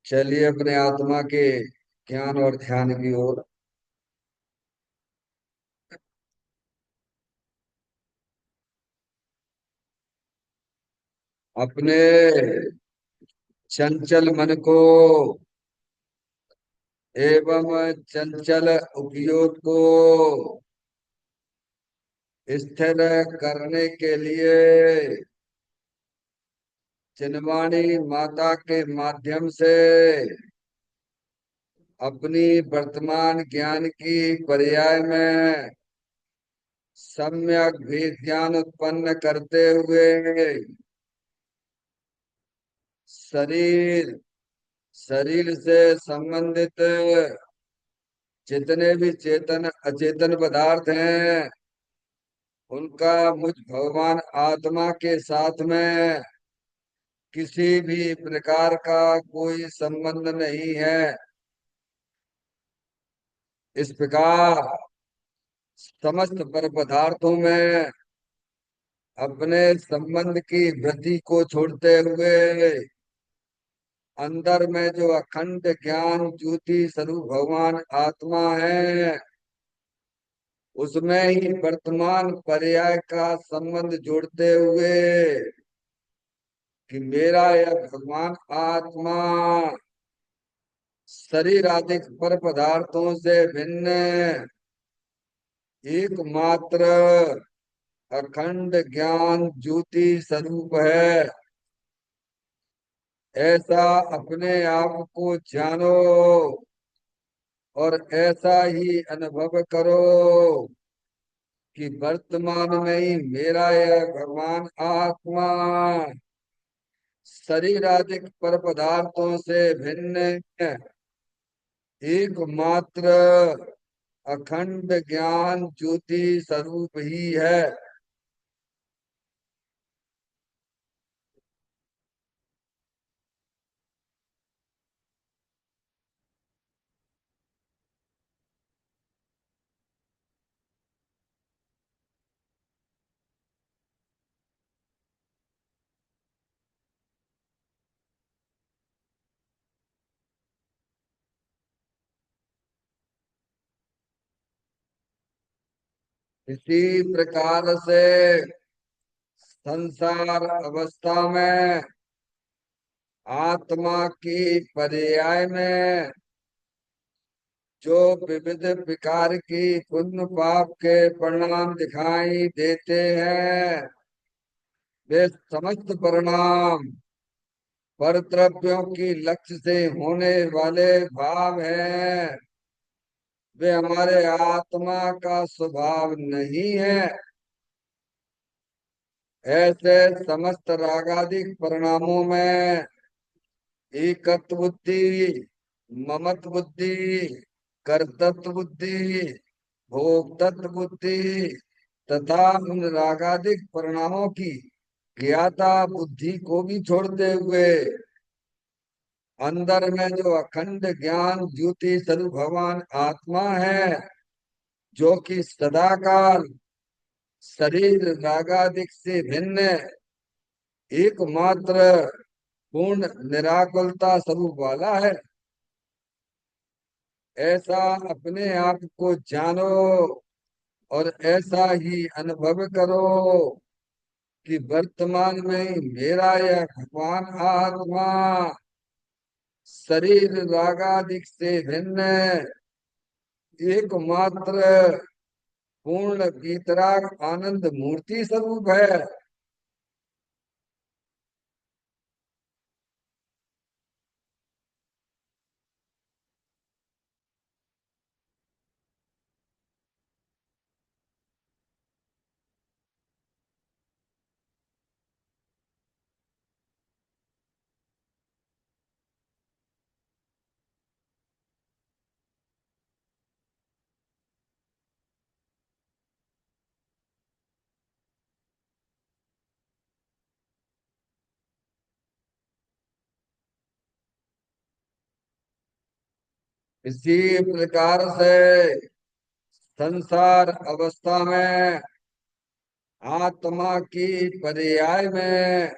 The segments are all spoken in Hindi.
चलिए अपने आत्मा के ज्ञान और ध्यान की ओर। अपने चंचल मन को एवं चंचल उपयोग को स्थिर करने के लिए चिन्वाणी माता के माध्यम से अपनी वर्तमान ज्ञान की पर्याय में सम्यक भी ज्ञान उत्पन्न करते हुए शरीर शरीर से संबंधित जितने भी चेतन अचेतन पदार्थ हैं उनका मुझ भगवान आत्मा के साथ में किसी भी प्रकार का कोई संबंध नहीं है। इस प्रकार समस्त पर पदार्थों में अपने संबंध की वृद्धि को छोड़ते हुए अंदर में जो अखंड ज्ञान ज्योति स्वरूप भगवान आत्मा है उसमें ही वर्तमान पर्याय का संबंध जोड़ते हुए कि मेरा यह भगवान आत्मा शरीर आदि पर पदार्थों से भिन्न एकमात्र अखंड ज्ञान ज्योति स्वरूप है। ऐसा अपने आप को जानो और ऐसा ही अनुभव करो कि वर्तमान में ही मेरा यह भगवान आत्मा शरीर आदि पर पदार्थों से भिन्न एकमात्र अखंड ज्ञान ज्योति स्वरूप ही है। इसी प्रकार से संसार अवस्था में आत्मा की पर्याय में जो विविध प्रकार की पुण्य पाप के परिणाम दिखाई देते हैं वे समस्त परिणाम परद्रव्यों की लक्ष्य से होने वाले भाव हैं। वे हमारे आत्मा का स्वभाव नहीं है। ऐसे समस्त रागादिक परिणामों में एकत्व बुद्धि, ममत्व बुद्धि, कर्तृत्व बुद्धि, भोक्तृत्व बुद्धि तथा उन रागादिक परिणामों की ज्ञाता बुद्धि को भी छोड़ते हुए अंदर में जो अखंड ज्ञान ज्योति स्वरूप भगवान आत्मा है जो कि सदाकाल शरीर रागादिक से भिन्न एकमात्र पूर्ण निराकुलता स्वरूप वाला है। ऐसा अपने आप को जानो और ऐसा ही अनुभव करो कि वर्तमान में मेरा यह भगवान आत्मा शरीर रागादिक से भिन्न एकमात्र पूर्ण वीतराग आनंद मूर्ति स्वरूप है। इसी प्रकार से संसार अवस्था में आत्मा की पर्याय में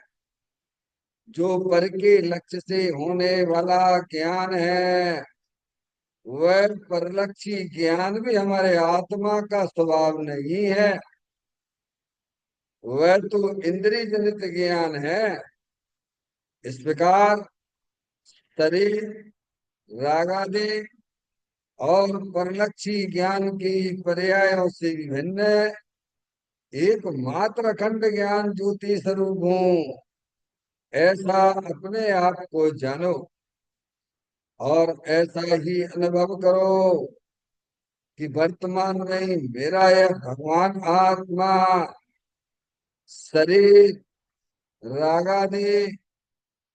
जो पर के लक्ष्य से होने वाला ज्ञान है, वह परलक्षी ज्ञान भी हमारे आत्मा का स्वभाव नहीं है। वह तो इंद्रिय जनित ज्ञान है। इस प्रकार शरीर, राग आदि और परलक्षी ज्ञान की पर्यायों से विभिन्न एकमात्र अखंड ज्ञान ज्योति स्वरूप हूँ, ऐसा अपने आप को जानो और ऐसा ही अनुभव करो कि वर्तमान में ही मेरा यह भगवान आत्मा शरीर, राग आदि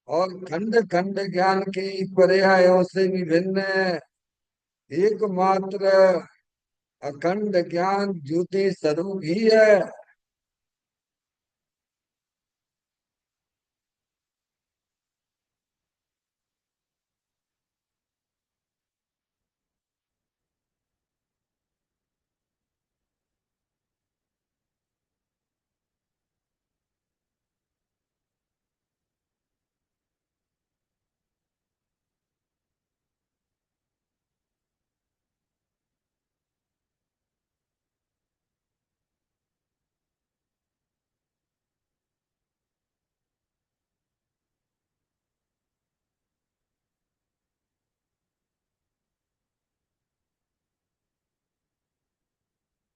और खंड खंड ज्ञान की पर्यायों से विभिन्न एकमात्र अखंड ज्ञान ज्योति स्वरूप ही है।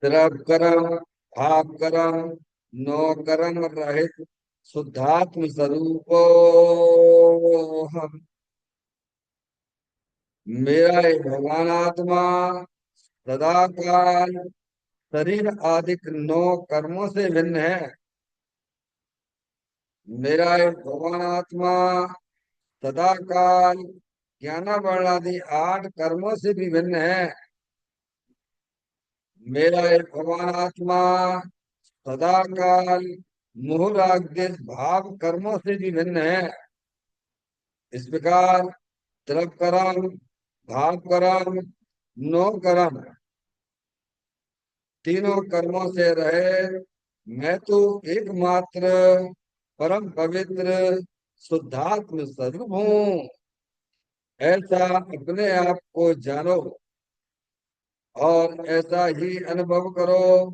तरफ कर्म, भाव कर्म, नो कर्म रहित शुद्धात्म स्वरूप हम। मेरा ये भगवान आत्मा सदा काल शरीर आदि नौ कर्मों से भिन्न है। मेरा ये भगवान आत्मा सदा काल ज्ञानावरण आदि आठ कर्मों से भी भिन्न है। मेरा ये भगवान आत्मा सदा काल मुहुराग्य भाव कर्मों से भी भिन्न है। इस प्रकार द्रव कर्म, भाव कर्म, नो कर्म तीनों कर्मों से रहे मैं तो एकमात्र परम पवित्र शुद्धात्म स्वरूप हूँ, ऐसा अपने आप को जानो और ऐसा ही अनुभव करो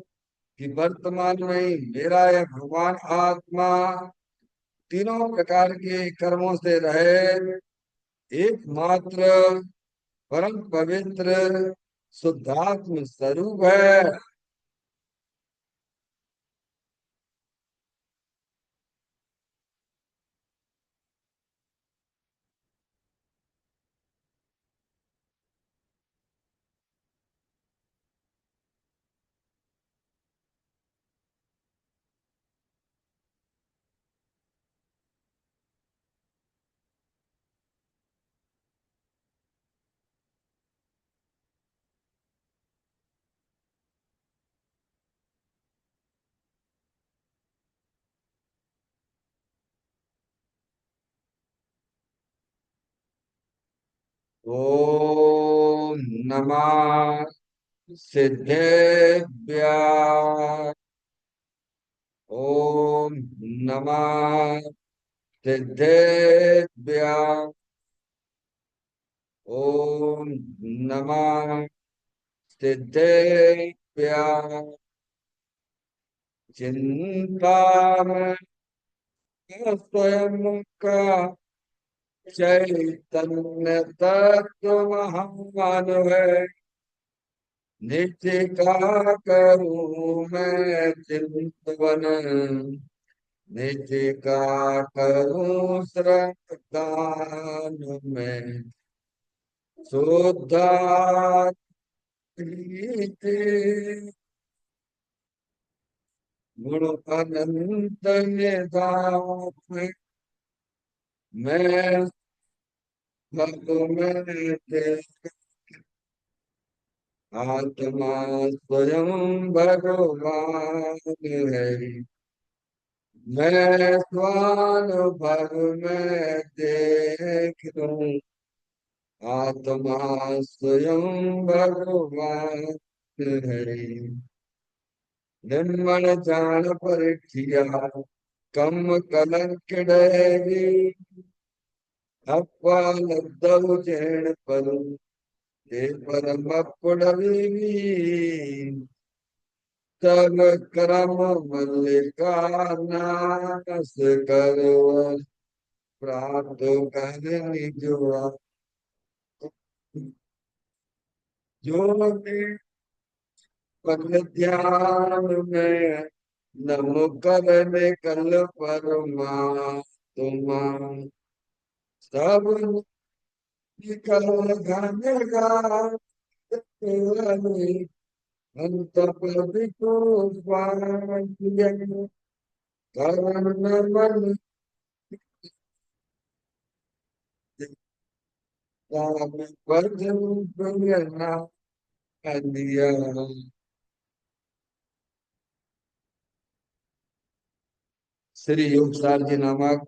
कि वर्तमान में ही मेरा यह भगवान आत्मा तीनों प्रकार के कर्मों से रहे एकमात्र परम पवित्र शुद्धात्म स्वरूप है। ओम नमः सिद्धेभ्य। ओम नमः सिद्धेभ्य। ओम नमः सिद्धेभ्य। चिंता में स्वयं का चैतन्य तत्व महान है। नित्य का करूं मैं चिंतवन, नित्य का करूं श्रमदान में। शुद्धात्मा गुण अनंत निधान मैं सब में देख आत्मा स्वयं भगवान है। मैं स्वानुभव में देख लूं आत्मा स्वयं भगवान है। निर्मल जान पर किया कम कलंकिड़ैगी अप्पालब्धौ जैन पलु ते परमपुड़वीवी तब करम मल्लिका नास करो प्राप्त कर निजवा जो पद ध्यान में नम कर निकल परमा तुम सब निकल घन गान अंत पद को पायन करण मन राम पद प्रियना दिया। श्री योगसार जी नामक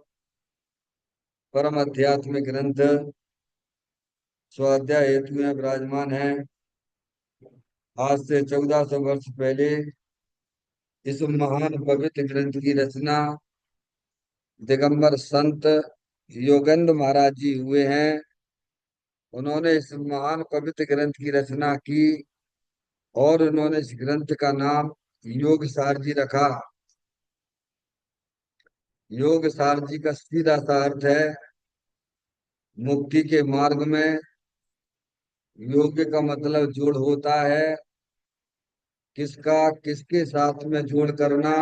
परम आध्यात्मिक ग्रंथ स्वाध्याय हेतु में विराजमान है। आज से 1400 वर्ष पहले इस महान पवित्र ग्रंथ की रचना दिगंबर संत योगेंद्र महाराज जी हुए हैं। उन्होंने इस महान पवित्र ग्रंथ की रचना की और उन्होंने इस ग्रंथ का नाम योग सार जी रखा। योग सार जी का सीधा सा अर्थ है मुक्ति के मार्ग में। योग का मतलब जोड़ होता है, किसका किसके साथ में जोड़ करना।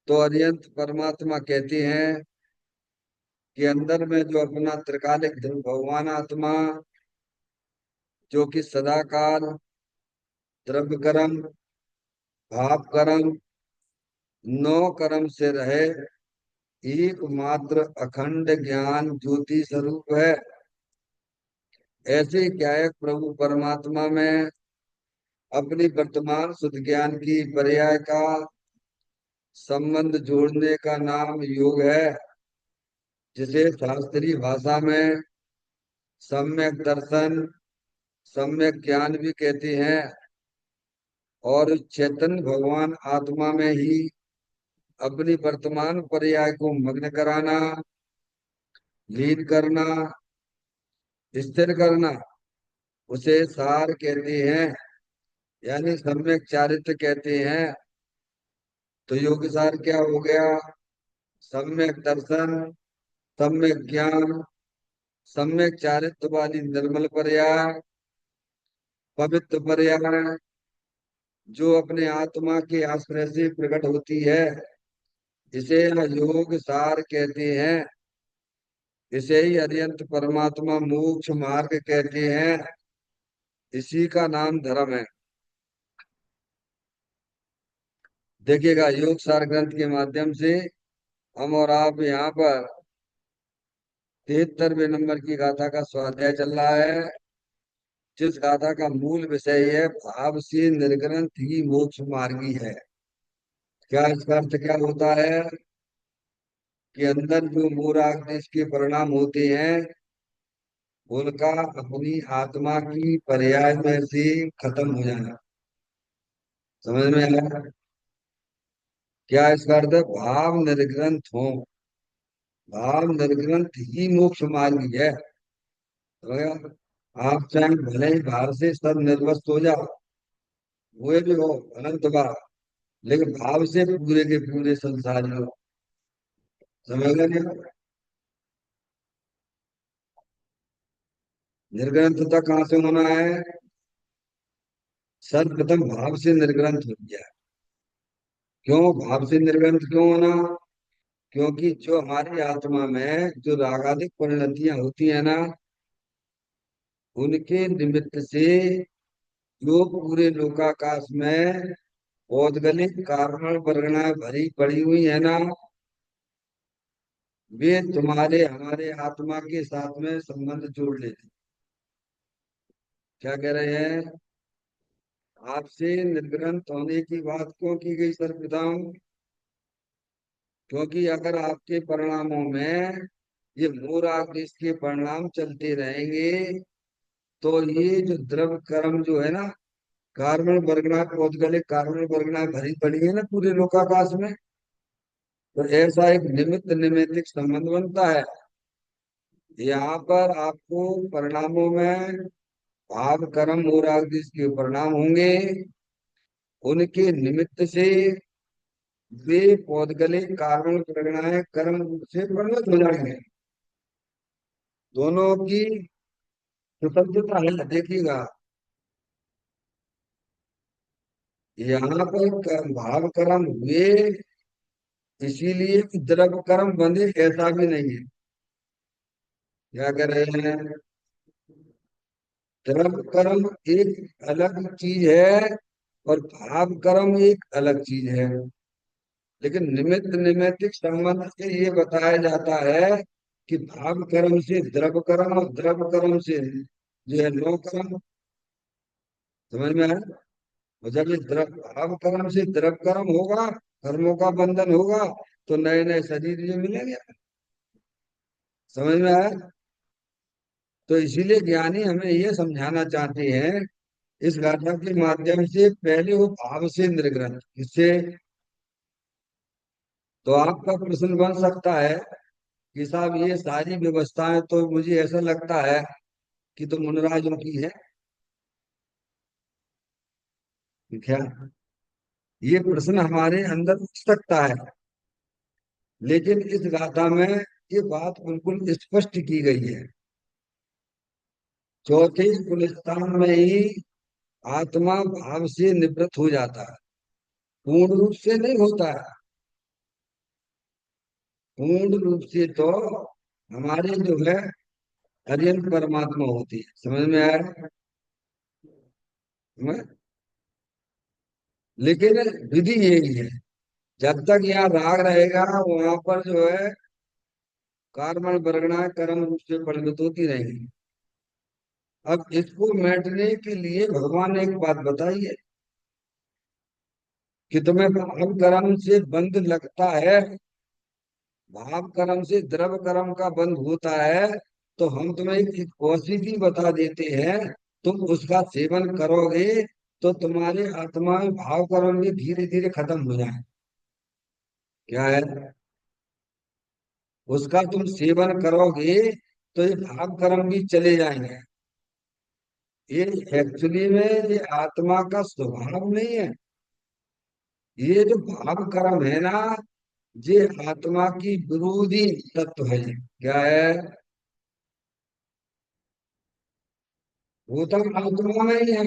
तो अरिहंत परमात्मा कहते हैं कि अंदर में जो अपना त्रिकालिक ध्रुव भगवान आत्मा जो कि सदाकाल द्रव्य कर्म भाव कर्म नौ कर्म से रहे एकमात्र अखंड ज्ञान ज्योति स्वरूप है। ऐसे क्या है प्रभु परमात्मा में अपनी वर्तमान शुद्ध ज्ञान की पर्याय का संबंध जोड़ने का नाम योग है, जिसे शास्त्रीय भाषा में सम्यक दर्शन सम्यक ज्ञान भी कहते हैं। और चैतन्य भगवान आत्मा में ही अपनी वर्तमान पर्याय को मग्न कराना, लीन करना, स्थिर करना, उसे सार कहते हैं, यानी सम्यक चारित्र कहते हैं। तो योग सार क्या हो गया? सम्यक दर्शन, सम्यक ज्ञान, सम्यक चारित्र वाली निर्मल पर्याय, पवित्र पर्याय जो अपने आत्मा के आश्रय से प्रकट होती है, इसे योग सार कहते हैं। इसे ही अरिहंत परमात्मा मोक्ष मार्ग कहते हैं। इसी का नाम धर्म है। देखिएगा योग सार ग्रंथ के माध्यम से हम और आप यहाँ पर 73वें नंबर की गाथा का स्वाध्याय चल रहा है, जिस गाथा का मूल विषय है भाव से निर्ग्रंथ ही मोक्ष मार्गी है। क्या इसका अर्थ क्या होता है कि अंदर जो मूराग्नि के परिणाम होते हैं उनका अपनी आत्मा की पर्याय में से खत्म हो जाना। समझ में आया? क्या इसका अर्थ है? भाव निर्ग्रंथ हो, भाव निर्ग्रंथ ही मोक्ष मार्ग है। समझ गया? आप चाहे भले ही बाहर से सब निर्वस्त हो जाओ, हुए भी हो अनंत बार, लेकिन भाव से पूरे के पूरे संसार हो। समझ गए? निर्ग्रंथता कहाँ से होना है? सर्वप्रथम भाव से निर्ग्रंथ हो गया। क्यों भाव से निर्ग्रंथ क्यों होना? क्योंकि जो हमारी आत्मा में जो रागादिक परिणतियां होती है ना, उनके निमित्त से जो पूरे लोकाकाश में औदगलिक कारण परिगणाएं भरी पड़ी हुई है ना, वे तुम्हारे हमारे आत्मा के साथ में संबंध जोड़ लेते। क्या कह रहे हैं? आपसे निर्ग्रंथ होने की बात क्यों की गई सर्वप्रथम? क्योंकि अगर आपके परिणामों में ये मूल आदेश के परिणाम चलते रहेंगे तो ये जो द्रव कर्म जो है ना, कार्बन बर्गना पौधगलिक कार्बन बर्गना भरी पड़ी है ना पूरे लोकाकाश में, तो ऐसा एक निमित्त निमित्तिक संबंध बनता है। यहाँ पर आपको परिणामों में भाव कर्म और आदि के परिणाम होंगे, उनके निमित्त से वे पौद्गलिक कारण परिगणाएं कर्म रूप से परिणत हो जाएंगे। दोनों की स्वतंत्रता है, देखिएगा। यहाँ पर भाव कर्म हुए इसीलिए कि द्रव कर्म बंधे, ऐसा भी नहीं है। क्या कर रहे हैं? द्रव कर्म एक अलग चीज है और भाव कर्म एक अलग चीज है। लेकिन निमित्त निमित्तिक संबंध से ये बताया जाता है कि भाव कर्म से द्रव कर्म और द्रव कर्म से जो है लो कर्म। समझ में आया? और जब ये द्रव भाव कर्म से द्रव कर्म होगा, कर्मों का बंधन होगा, तो नए नए शरीर जो मिलेंगे। समझ में आया? तो इसीलिए ज्ञानी हमें ये समझाना चाहते हैं इस गाथा के माध्यम से, पहले वो भाव से निर्ग्रंथ इससे। तो आपका प्रश्न बन सकता है कि साहब ये सारी व्यवस्थाएं तो मुझे ऐसा लगता है कि तो मुनराजों की है। क्या ये प्रश्न हमारे अंदर उठ सकता है? लेकिन इस गाथा में ये बात बिल्कुल स्पष्ट की गई है। चौथे पुनरुत्थान में ही आत्मा भाव से निवृत्त हो जाता है। पूर्ण रूप से नहीं होता है। पूर्ण रूप से तो हमारे जो है अरियंत परमात्मा होती है। समझ में आया? लेकिन विधि यही है, जब तक यहाँ राग रहेगा वहां पर जो है कार्बन बरगना कर्म रूप से परिणत होती रहेंगी। अब इसको मिटने के लिए भगवान ने एक बात बताई है कि तुम्हें भाव कर्म से बंध लगता है, भाव कर्म से द्रव कर्म का बंध होता है, तो हम तुम्हें एक औषधि बता देते हैं। तुम उसका सेवन करोगे तो तुम्हारे आत्मा में भाव कर्म भी धीरे धीरे खत्म हो जाए। क्या है? उसका तुम सेवन करोगे तो ये भाव कर्म भी चले जाएंगे। ये एक्चुअली में ये आत्मा का स्वभाव नहीं है। ये जो भाव कर्म है ना, ये आत्मा की विरोधी तत्व है। क्या है? वो तो आत्मा में ही है।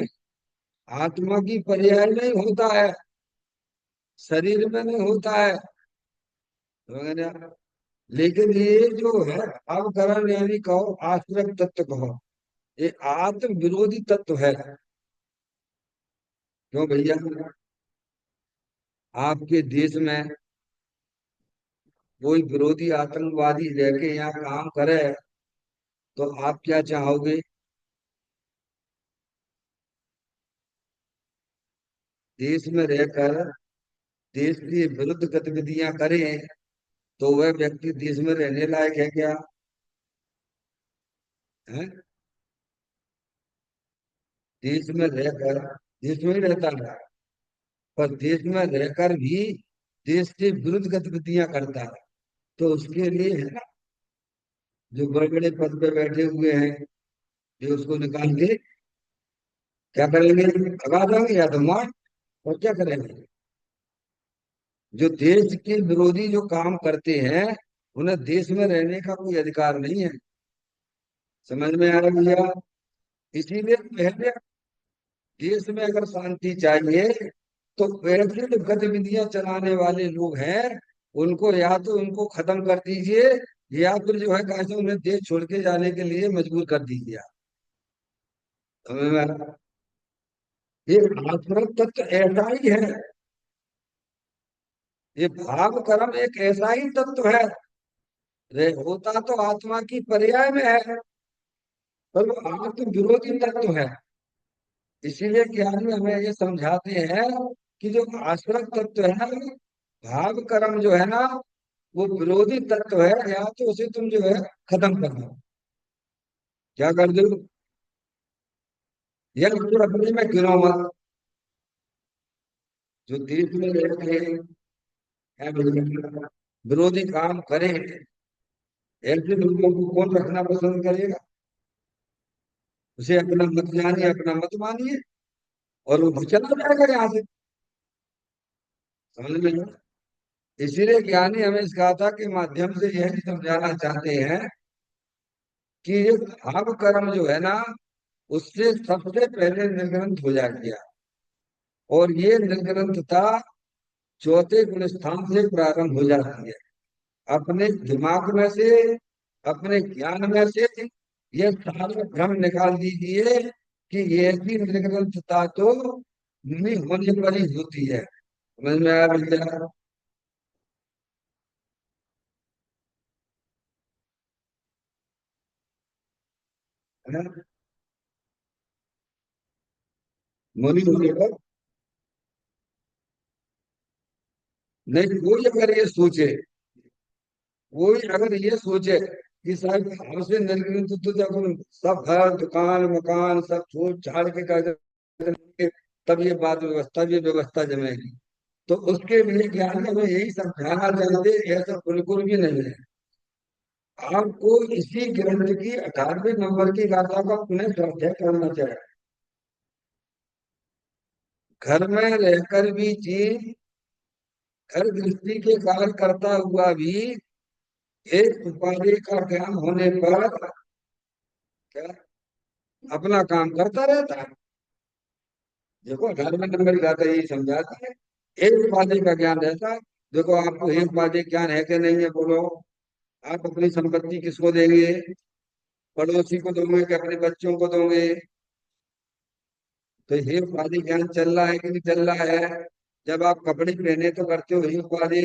आत्मा की पर्याय नहीं होता है, शरीर में नहीं होता है। समझ रहे हैं? लेकिन ये जो है भाव कर्म, यानी कहो आश्रय तत्व कहो, ये आत्म विरोधी तत्व है। क्यों भैया? आपके देश में कोई विरोधी आतंकवादी रह के यहाँ काम करे तो आप क्या चाहोगे? देश में रहकर देश की विरुद्ध गतिविधियां करें तो वह व्यक्ति देश में रहने लायक है क्या? है? देश में रहकर, देश में ही रहता है, पर देश में रहकर भी देश के विरुद्ध गतिविधियां करता है, तो उसके लिए है ना, जो बड़े बड़े पद पे बैठे हुए हैं, ये उसको निकाल के क्या करेंगे? भगा देंगे या तो मार। और क्या करेंगे? जो देश के विरोधी जो काम करते हैं उन्हें देश में रहने का कोई अधिकार नहीं है। समझ में आ रहा है भैया? इसीलिए पहले देश में अगर शांति चाहिए तो ऐसे जो गतिविधियां चलाने वाले लोग हैं उनको या तो उनको खत्म कर दीजिए, या फिर जो है कैसे उन्हें देश छोड़ के जाने के लिए मजबूर कर दीजिए आप। समझ में आ रहा है? ये आत्मक तत्व ऐसा ही है। ये भाव कर्म एक ऐसा ही तत्व है। होता तो आत्मा की पर्याय में है, पर वो आत्म विरोधी तत्व है। इसीलिए ज्ञानी हमें ये समझाते हैं कि जो आश्रय तत्व है ना, भाव कर्म जो है ना, वो विरोधी तत्व है, या तो उसे तुम जो है खत्म कर दो। क्या कर दो? या फिर अपने में गिनो मत। जो देश में रहते हैं, विरोधी काम करे, ऐसे लोगों को कौन रखना पसंद करेगा? उसे अपना मत जानिए, अपना मत मानिए, और वो चला जाएगा यहाँ से। समझ में आया? इसीलिए ज्ञानी हमें इस गाथा के माध्यम से यह समझाना चाहते हैं कि ये भाव कर्म जो है ना, उससे सबसे पहले निर्ग्रंथ हो जाएगी। और ये निर्ग्रंथता चौथे गुण स्थान से प्रारंभ हो जाती है। अपने दिमाग में से, अपने ज्ञान में से ये सारे भ्रम निकाल दीजिए कि ये ऐसी निर्ग्रंथता तो नहीं होने वाली होती है। समझ में आया भैया? है ना? मुनि होने पर नहीं, कोई अगर ये सोचे, कोई अगर ये सोचे कि साहब हमसे निर्गुण तो जब हम सब घर दुकान मकान सब छोड़ छाड़ के कर तब ये बात व्यवस्था, ये व्यवस्था जमेगी, तो उसके लिए ज्ञान हमें यही समझाना चाहते, ऐसा बिल्कुल भी नहीं है। आपको इसी ग्रंथ की 18वें नंबर की गाथा का पुनः स्वाध्याय करना चाहिए। घर में रहकर भी जीव घर गृहस्थी के कार्य करता हुआ भी एक उपाधि का ज्ञान होने पर क्या अपना काम करता रहता है। देखो घर में नंबर गाता यही समझाता है, एक उपाधि का ज्ञान रहता है। देखो आपको एक उपाधि ज्ञान है कि नहीं है, बोलो। आप अपनी संपत्ति किसको देंगे? पड़ोसी को दोगे कि अपने बच्चों को दोगे? तो ये उपाधि ज्ञान चल रहा है कि नहीं चल रहा है? जब आप कपड़े पहने तो करते हो ये उपाधि,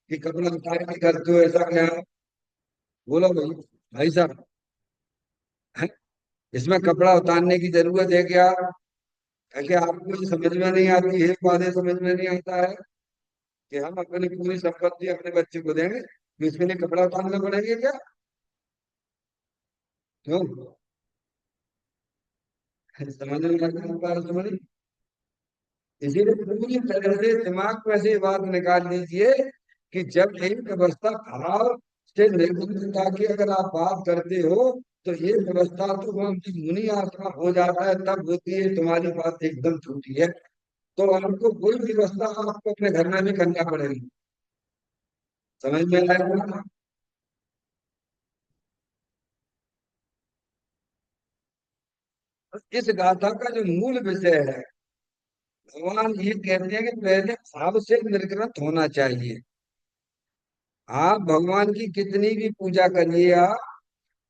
कि कपड़ा उतार के करते हो ऐसा क्या? बोलो भाई, भाई साहब, हैं? इसमें कपड़ा उतारने की जरूरत है क्या? है कि आपको ये समझ में नहीं आती है, उपाधि समझ में नहीं आता है कि हम अपनी पूरी संपत्ति अपने बच्चे को देंगे, तो इसके लिए कपड़ा उतारना पड़ेगा क्या? क्यों? समझ में नहीं आता, समझ। इसीलिए पूरी तरह से दिमाग में से ये बात निकाल लीजिए कि जब एक व्यवस्था भाव से निर्बंधता की अगर आप बात करते हो, तो ये व्यवस्था तो वो जब मुनि आत्मा हो जाता है तब होती है, तुम्हारी बात एकदम झूठी है। तो आपको कोई व्यवस्था आपको अपने घर में भी करना पड़ेगी। समझ में आएगा? इस गाथा का जो मूल विषय है, भगवान ये कहते हैं कि पहले भाव से निर्ग्रंथ होना चाहिए। आप भगवान की कितनी भी पूजा करिए, आप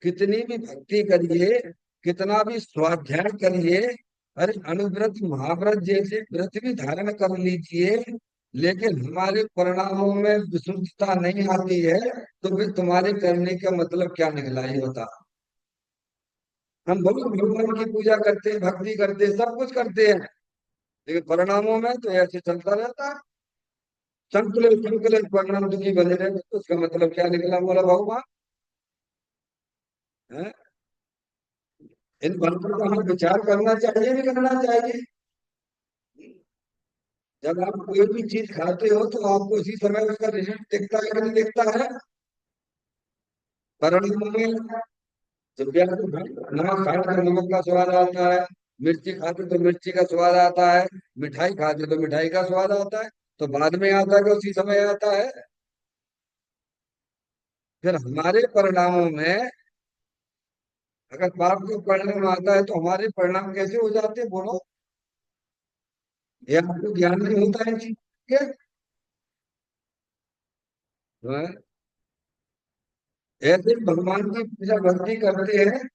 कितनी भी भक्ति करिए, कितना भी स्वाध्याय करिए, अरे अनुव्रत महाव्रत जैसे व्रत भी धारण कर लीजिए, लेकिन हमारे परिणामों में विशुद्धता नहीं आती है, तो फिर तुम्हारे करने का मतलब क्या निकला ये बता। हम बहुत भगवान की पूजा करते हैं, भक्ति करते हैं, सब कुछ करते हैं, लेकिन परिणामों में तो ऐसे चलता रहता है। संकलित संकलित परिणाम दुखी बने रहे, तो उसका मतलब क्या निकला बोला भगवान? है? इन बातों का हमें विचार करना चाहिए, नहीं करना चाहिए? जब आप कोई भी चीज खाते हो तो आपको उसी समय उसका रिजल्ट दिखता है कि नहीं दिखता है? परिणाम में जब भी आप नमक खाते तो नमक का स्वाद आता है, मिर्ची खाते तो मिर्ची का स्वाद आता है, मिठाई खाते तो मिठाई का स्वाद आता है। तो बाद में आता है कि उसी समय आता है? फिर हमारे परिणामों में अगर पाप का परिणाम आता है तो हमारे परिणाम कैसे हो जाते हैं, बोलो? ये आपको ज्ञान नहीं होता है इन चीज के? हाँ? ऐसे भगवान की पूजा भक्ति करते हैं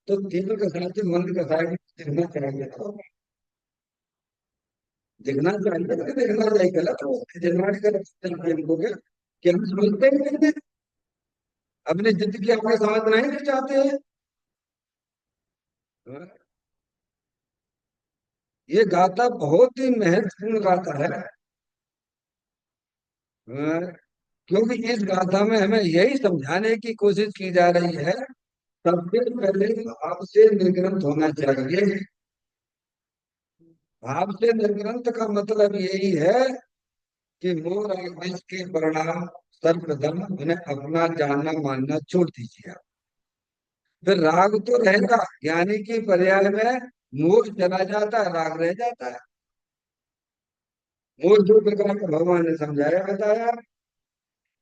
तो तीनों के साथ ही मंद का साथ दिखना चाहिए, तो दिखना चाहिए कि दिखना चाहिए, गलत हो दिखना गलत चाहिए हमको क्या? कि हम समझते ही नहीं हैं, अपनी जिंदगी अपने समझना ही नहीं चाहते हैं। हाँ? ये गाथा बहुत ही महत्वपूर्ण गाथा है। हाँ? क्योंकि इस गाथा में हमें यही समझाने की कोशिश की जा रही है, सबसे पहले भाव से निर्ग्रंथ होना चाहिए। भाव से निर्ग्रंथ का मतलब यही है कि मोर आदेश के परिणाम सर्वप्रथम उन्हें अपना जानना मानना छोड़ दीजिए आप। फिर राग तो रहेगा, ज्ञानी की पर्याय में मोह चला जाता है, राग रह जाता है। मोह दो प्रकार का भगवान ने समझाया बताया।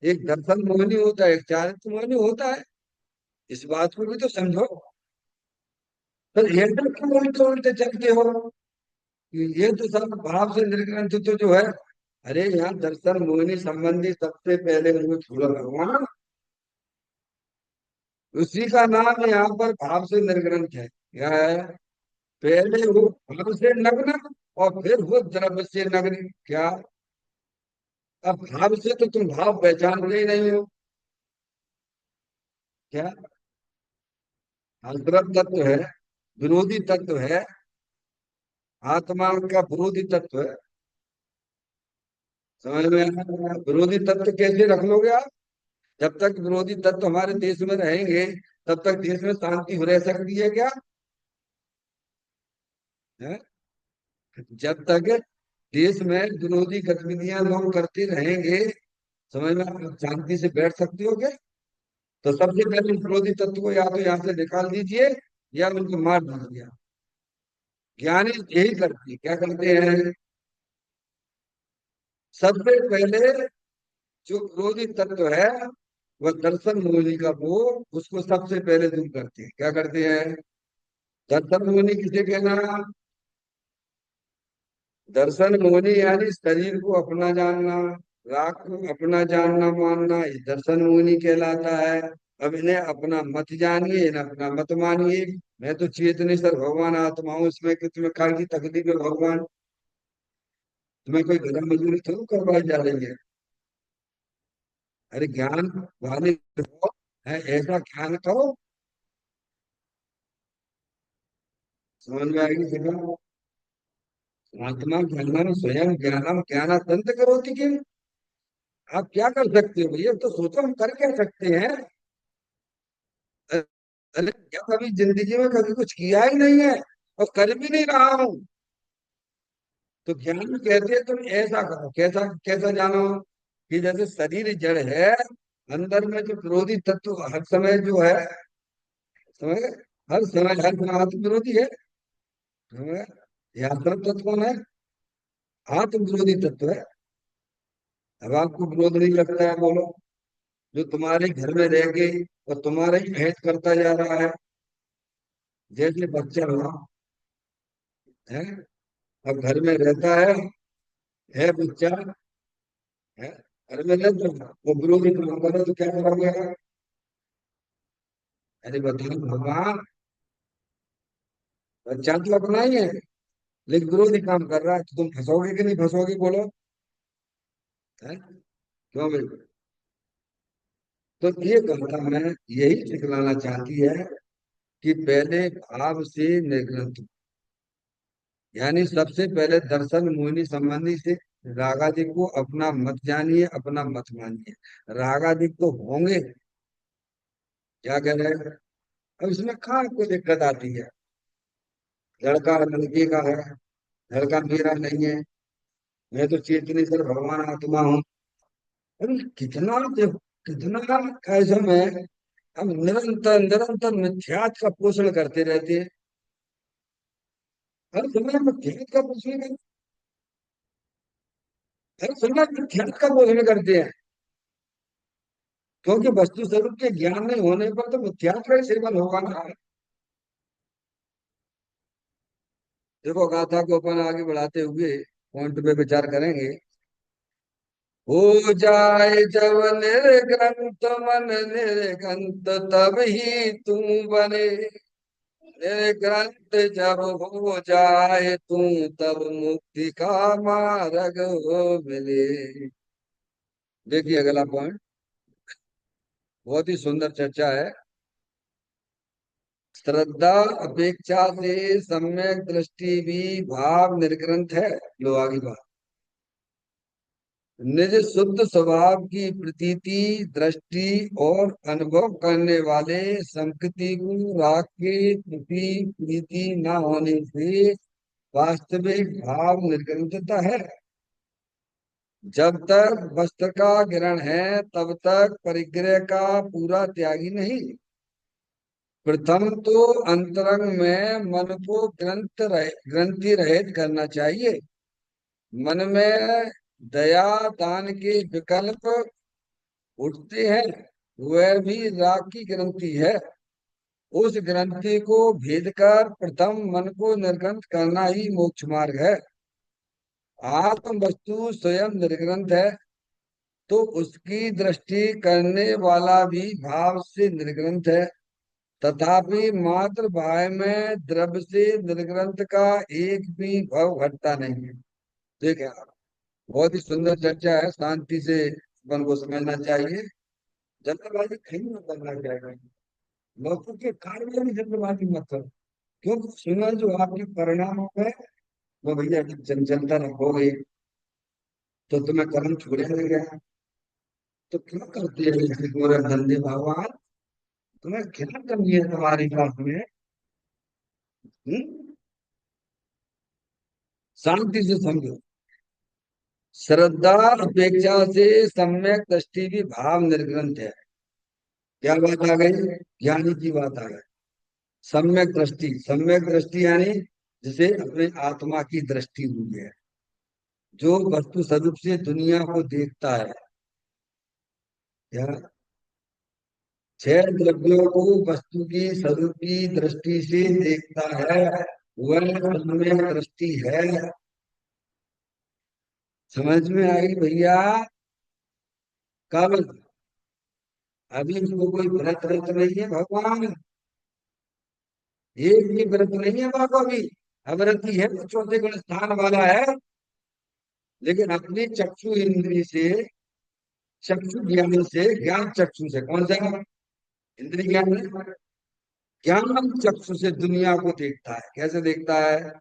एक दर्शन मोहिनी होता है, एक चारित्र मोहिनी होता है। इस बात को भी तो समझो। तो ये तो क्यों उल्टे उल्टे चलते हो? ये तो सब भाव से निर्ग्रंथ तो जो है। अरे यहाँ दर्शन मोहिनी संबंधी सबसे पहले वो छोड़ा भगवान, उसी का नाम यहाँ पर भाव से निर्ग्रंथ है। क्या है? पहले वो भाव से नग्न और फिर वो द्रव्य से नग्न। क्या? अब भाव से तो तुम भाव पहचानते ही नहीं हो। क्या? अंतरंग तत्व है, विरोधी तत्व है, आत्मा का विरोधी तत्व है। समझ में आया? विरोधी तत्व कैसे रख लोगे आप? जब तक विरोधी तत्व हमारे देश में रहेंगे तब तक देश में शांति हो रह सकती है क्या? है? जब तक देश में विरोधी गतिविधियां लोग करते रहेंगे, समझ में, आप शांति से बैठ सकते हो क्या? तो सबसे पहले विरोधी तत्व को या तो यहाँ से निकाल दीजिए या उनको मार दीजिए। ज्ञानी यही करते हैं। क्या करते हैं? सबसे पहले जो विरोधी तत्व है, वह दर्शन मूलि का वो, उसको सबसे पहले दूर करते हैं। क्या करते हैं? दर्शन मूलि किसे कहना? दर्शन मूलि यानी शरीर को अपना जानना, राग को अपना जानना मानना, ये दर्शन मूलि कहलाता है। अब इन्हें अपना मत जानिए, इन्हें अपना मत मानिए। मैं तो चेतने सर भगवान आत्मा हूँ, इसमें कि तुम्हें कार की तकलीफ है भगवान। तुम्हें कोई गधा मजदूरी थोड़ी करवाई जा रही है। अरे ज्ञान वाले हो, है ऐसा ज्ञान करो, समझ में आएगी जगह। आत्मा ज्ञानम स्वयं ज्ञानम ज्ञानातंत करोति किम। आप क्या कर सकते हो भैया? तो सोचो हम कर क्या सकते हैं। अरे क्या कभी जिंदगी में कभी कुछ किया ही नहीं है और कर भी नहीं रहा हूं। तो ज्ञान कहते हैं तुम ऐसा करो, कैसा कैसा जानो? कि जैसे शरीर जड़ है, अंदर में जो विरोधी तत्व हर समय जो है, समझ गए? हर समय आत्म विरोधी है। समझ गए? ये आत्म तत्व कौन है? आत्म विरोधी तत्व है। अब आपको विरोध नहीं लगता है, बोलो। जो तुम्हारे घर में रह के और तुम्हारा ही भेंट करता जा रहा है, जैसे बच्चा हुआ है, अब घर में रहता है बच्चा, है, घर में रहता है, वो विरोधी काम करे तो क्या करोगे? अरे बताओ भगवान, बच्चा तो अपना ही है, लेकिन विरोधी काम कर रहा है, तो तुम फंसोगे कि नहीं फंसोगे, बोलो। है? क्यों भाई? तो ये कहा मैं, यही सिखलाना चाहती है कि पहले भाव से निर्ग्रंथ, यानी सबसे पहले दर्शन मोहिनी संबंधी से रागादिक को अपना मत जानिए, अपना मत मानिए। रागादिक तो होंगे, क्या कह रहे हैं? अब इसमें कहाँ कोई दिक्कत आती है? लड़का लड़के का है, लड़का मेरा नहीं है। मैं तो चेतनी सर भगवान आत्मा हूँ। अरे कितना देखो, कितना ऐसा में हम निरंतर निरंतर मिथ्यात का पोषण करते रहते हैं। हर समय मिथ्यात का पोषण कर, हर समय मिथ्यात का पोषण करते हैं। क्योंकि वस्तु स्वरूप के ज्ञान नहीं होने पर तो मिथ्यात्व का ही सेवन होगा ना। देखो गाथा को अपन आगे बढ़ाते हुए पॉइंट पे विचार करेंगे। हो जाए जब निर्ग्रंथ मन निर्गंत, तब ही तुम बने। निर्ग्रंथ जब हो जाए तू, तब मुक्ति का मार्ग हो मिले। देखिए अगला पॉइंट, बहुत ही सुंदर चर्चा है। श्रद्धा अपेक्षा से सम्यक दृष्टि भी भाव निर्ग्रंथ है। लो आगे बात। निज शुद्ध स्वभाव की प्रतीति, दृष्टि और अनुभव करने वाले संकृति को राग के प्रति प्रीति न होने से वास्तविक भाव निर्ग्रंथता है। जब तक वस्त्र का ग्रहण है तब तक परिग्रह का पूरा त्यागी नहीं। प्रथम तो अंतरंग में मन को ग्रंथि रहित करना चाहिए। मन में दया दान के विकल्प उठते हैं, वह भी राग की ग्रंथि है। उस ग्रंथि को भेद कर प्रथम मन को निर्ग्रंथ करना ही मोक्ष मार्ग है। आत्म वस्तु स्वयं निर्ग्रंथ है, तो उसकी दृष्टि करने वाला भी भाव से निर्ग्रंथ है। तथापि मात्र भाव में द्रव्य से निर्ग्रंथ का एक भी भाव घटता नहीं है। ठीक है। बहुत ही सुंदर चर्चा है, शांति से मन को समझना चाहिए। जल्दबाजी कहीं मत करना चाहिए। लोगों के कार्य में भी जल्दबाजी मत करो, क्योंकि सुना जो आपके परिणाम है वो भैया जब चंचलता रखोगे तो तुम्हें कर्म छुड़े लगेगा। तो क्या करते हैं ऐसे गोरख धंधे भगवान? तुम्हें क्या कमी है तुम्हारी बात में? हम्म? शांति से समझो। श्रद्धा अपेक्षा से सम्यक दृष्टि भी भाव निर्ग्रंथ है। क्या बात आ गई? ज्ञानी की बात आ गई। सम्यक दृष्टि, सम्यक दृष्टि यानी जिसे अपने आत्मा की दृष्टि हुई है, जो वस्तु स्वरूप से दुनिया को देखता है। क्या? छह द्रव्यों को वस्तु की स्वरूप की दृष्टि से देखता है, वह सम्यक दृष्टि है। समझ में आई भैया? कब? अभी इसको कोई व्रत व्रत नहीं है भगवान। एक भी व्रत नहीं है बाबा अभी। अवृत्ति है तो चौथे गुण स्थान वाला है। लेकिन अपनी चक्षु इंद्री से, चक्षु ज्ञान से, ज्ञान चक्षु से, कौन सा इंद्रिय ज्ञान है? ज्ञान चक्षु से दुनिया को देखता है। कैसे देखता है?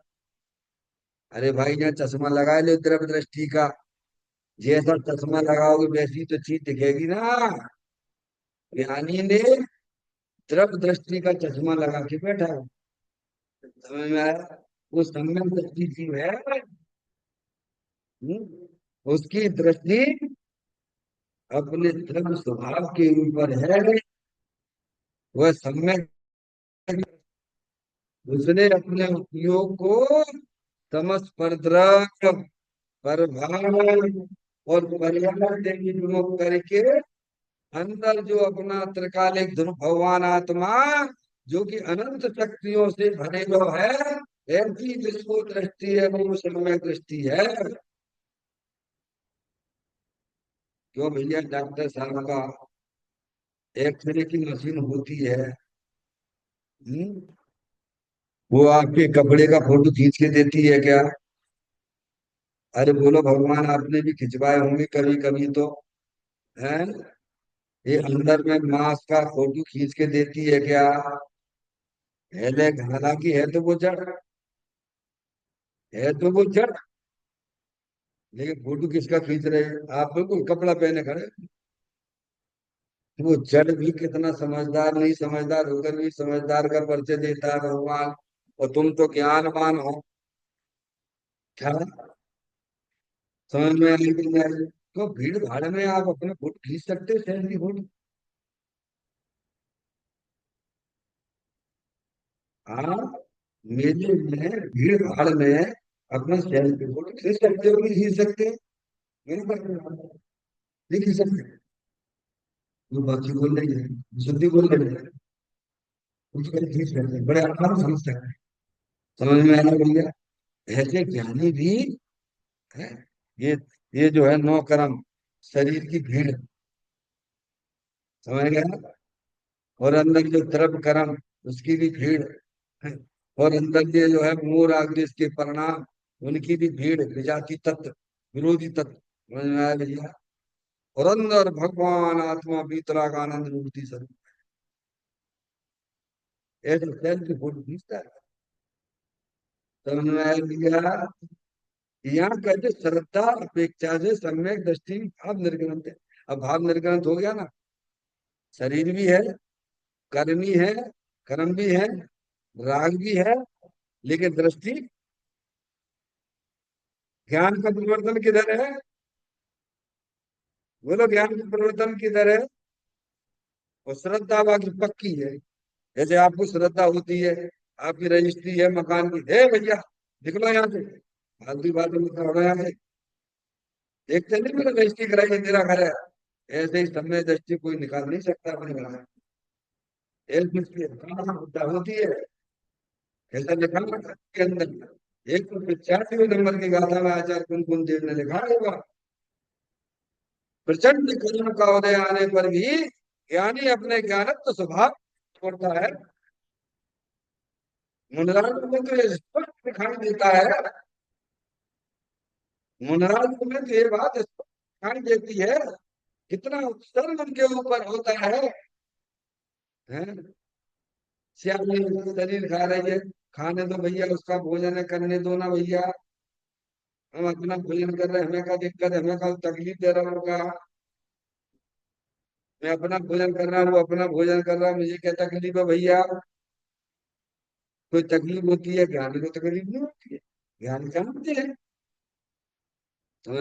अरे भाई यहाँ चश्मा लगा लो द्रव्य दृष्टि का। जैसा चश्मा लगाओगे वैसी तो चीज दिखेगी ना। ज्ञानी ने द्रव्य दृष्टि का चश्मा लगा के बैठा है। समझ में आया? वो सम्यक दृष्टि जीव है। उसकी दृष्टि अपने धर्म स्वभाव के ऊपर है। वह सम्यक, उसने अपने उपयोग को तमस परद्रव्य, परभाव और पर्यावरण से विमुख करके अंदर जो अपना त्रिकालिक ध्रुव भगवान आत्मा, जो कि अनंत शक्तियों से भरे हुआ है, ऐसी जिसको दृष्टि है वो सम्यक दृष्टि है। क्यों भैया? डॉक्टर साहब का एक्सरे की मशीन होती है। हम्म? वो आपके कपड़े का फोटो खींच के देती है क्या? अरे बोलो भगवान, आपने भी खिंचवाए होंगे कभी कभी तो। है? ये अंदर में मांस का फोटो खींच के देती है क्या? हालांकि है तो वो जड़, है तो वो जड़। लेकिन फोटो किसका खींच रहे हैं आप? बिल्कुल कपड़ा पहने खड़े। वो जड़ भी कितना समझदार, नहीं समझदार होकर भी समझदार का परिचय देता है भगवान। और तुम तो ज्ञानवान हो। क्या समझ में आई कि नहीं आई? तो भीड़ भाड़ में आप अपने फोटो खींच सकते हैं, सेल्फी फोटो। हाँ, मेले में भीड़ भाड़ में अपना सेल्फी फोटो खींच सकते हो, नहीं खींच सकते? मेरे पास नहीं खींच सकते। वो बाकी बोल रही है, शुद्धि बोल रही है, उसको खींच सकते हैं, बड़े आराम से समझ सकते हैं। समझ में आया भैया? ऐसे ज्ञानी भी है। ये ये जो है नौ कर्म, शरीर की भीड़, समझ गया? और अंदर जो द्रव्य कर्म, उसकी भी भीड़ है। और अंदर ये जो है मोर आदि के परिणाम, उनकी भी भीड़, विजाति तत्व, विरोधी तत्व। समझ में आया भैया? और अंदर भगवान आत्मा वीतराग आनंद मूर्ति स्वरूप। ऐसे सेल्फ की फोटो खींचता है। समझ में आया भैया? यहाँ कहते श्रद्धा अपेक्षा से सम्यक दृष्टि भाव निर्ग्रंथ है। अब भाव निर्ग्रंथ हो गया ना। शरीर भी है, कर्मी है, कर्म भी है, राग भी है, लेकिन दृष्टि, ज्ञान का परिवर्तन किधर है? बोलो ज्ञान के परिवर्तन किधर है? और श्रद्धा बाकी पक्की है। जैसे आपको श्रद्धा होती है, आपकी रजिस्ट्री है मकान की, हे भैया निकलो यहाँ से, फालतू बातें मत करो यहाँ से, देखते नहीं मेरा रजिस्ट्री कराई है, तेरा घर है। ऐसे ही समय दृष्टि कोई निकाल नहीं सकता अपने घर में। एक दृष्टि कहाँ बुद्धा होती है, ऐसा लिखा हुआ है के अंदर। 185वें नंबर की गाथा में आचार्य कुंकुम देव ने लिखा होगा, प्रचंड कर्म का उदय आने पर भी ज्ञानी अपने ज्ञानत्व स्वभाव छोड़ता है। मुनराज में तो ये स्पष्ट दिखाई देता है, मुनराज में तो ये बात स्पष्ट दिखाई देती है, कितना उत्सर्ग उनके ऊपर होता है? श्याम शरीर खा रही है, खाने दो भैया, उसका भोजन है, करने दो ना भैया, हम अपना भोजन कर रहे हैं, हमें क्या दिक्कत है, हमें क्या तकलीफ दे रहा होगा? मैं अपना भोजन कर रहा हूँ, वो अपना भोजन कर रहा है, मुझे क्या तकलीफ है भैया? कोई तकलीफ होती है? ज्ञानी को तकलीफ नहीं होती है, ज्ञानी जानते हैं। तो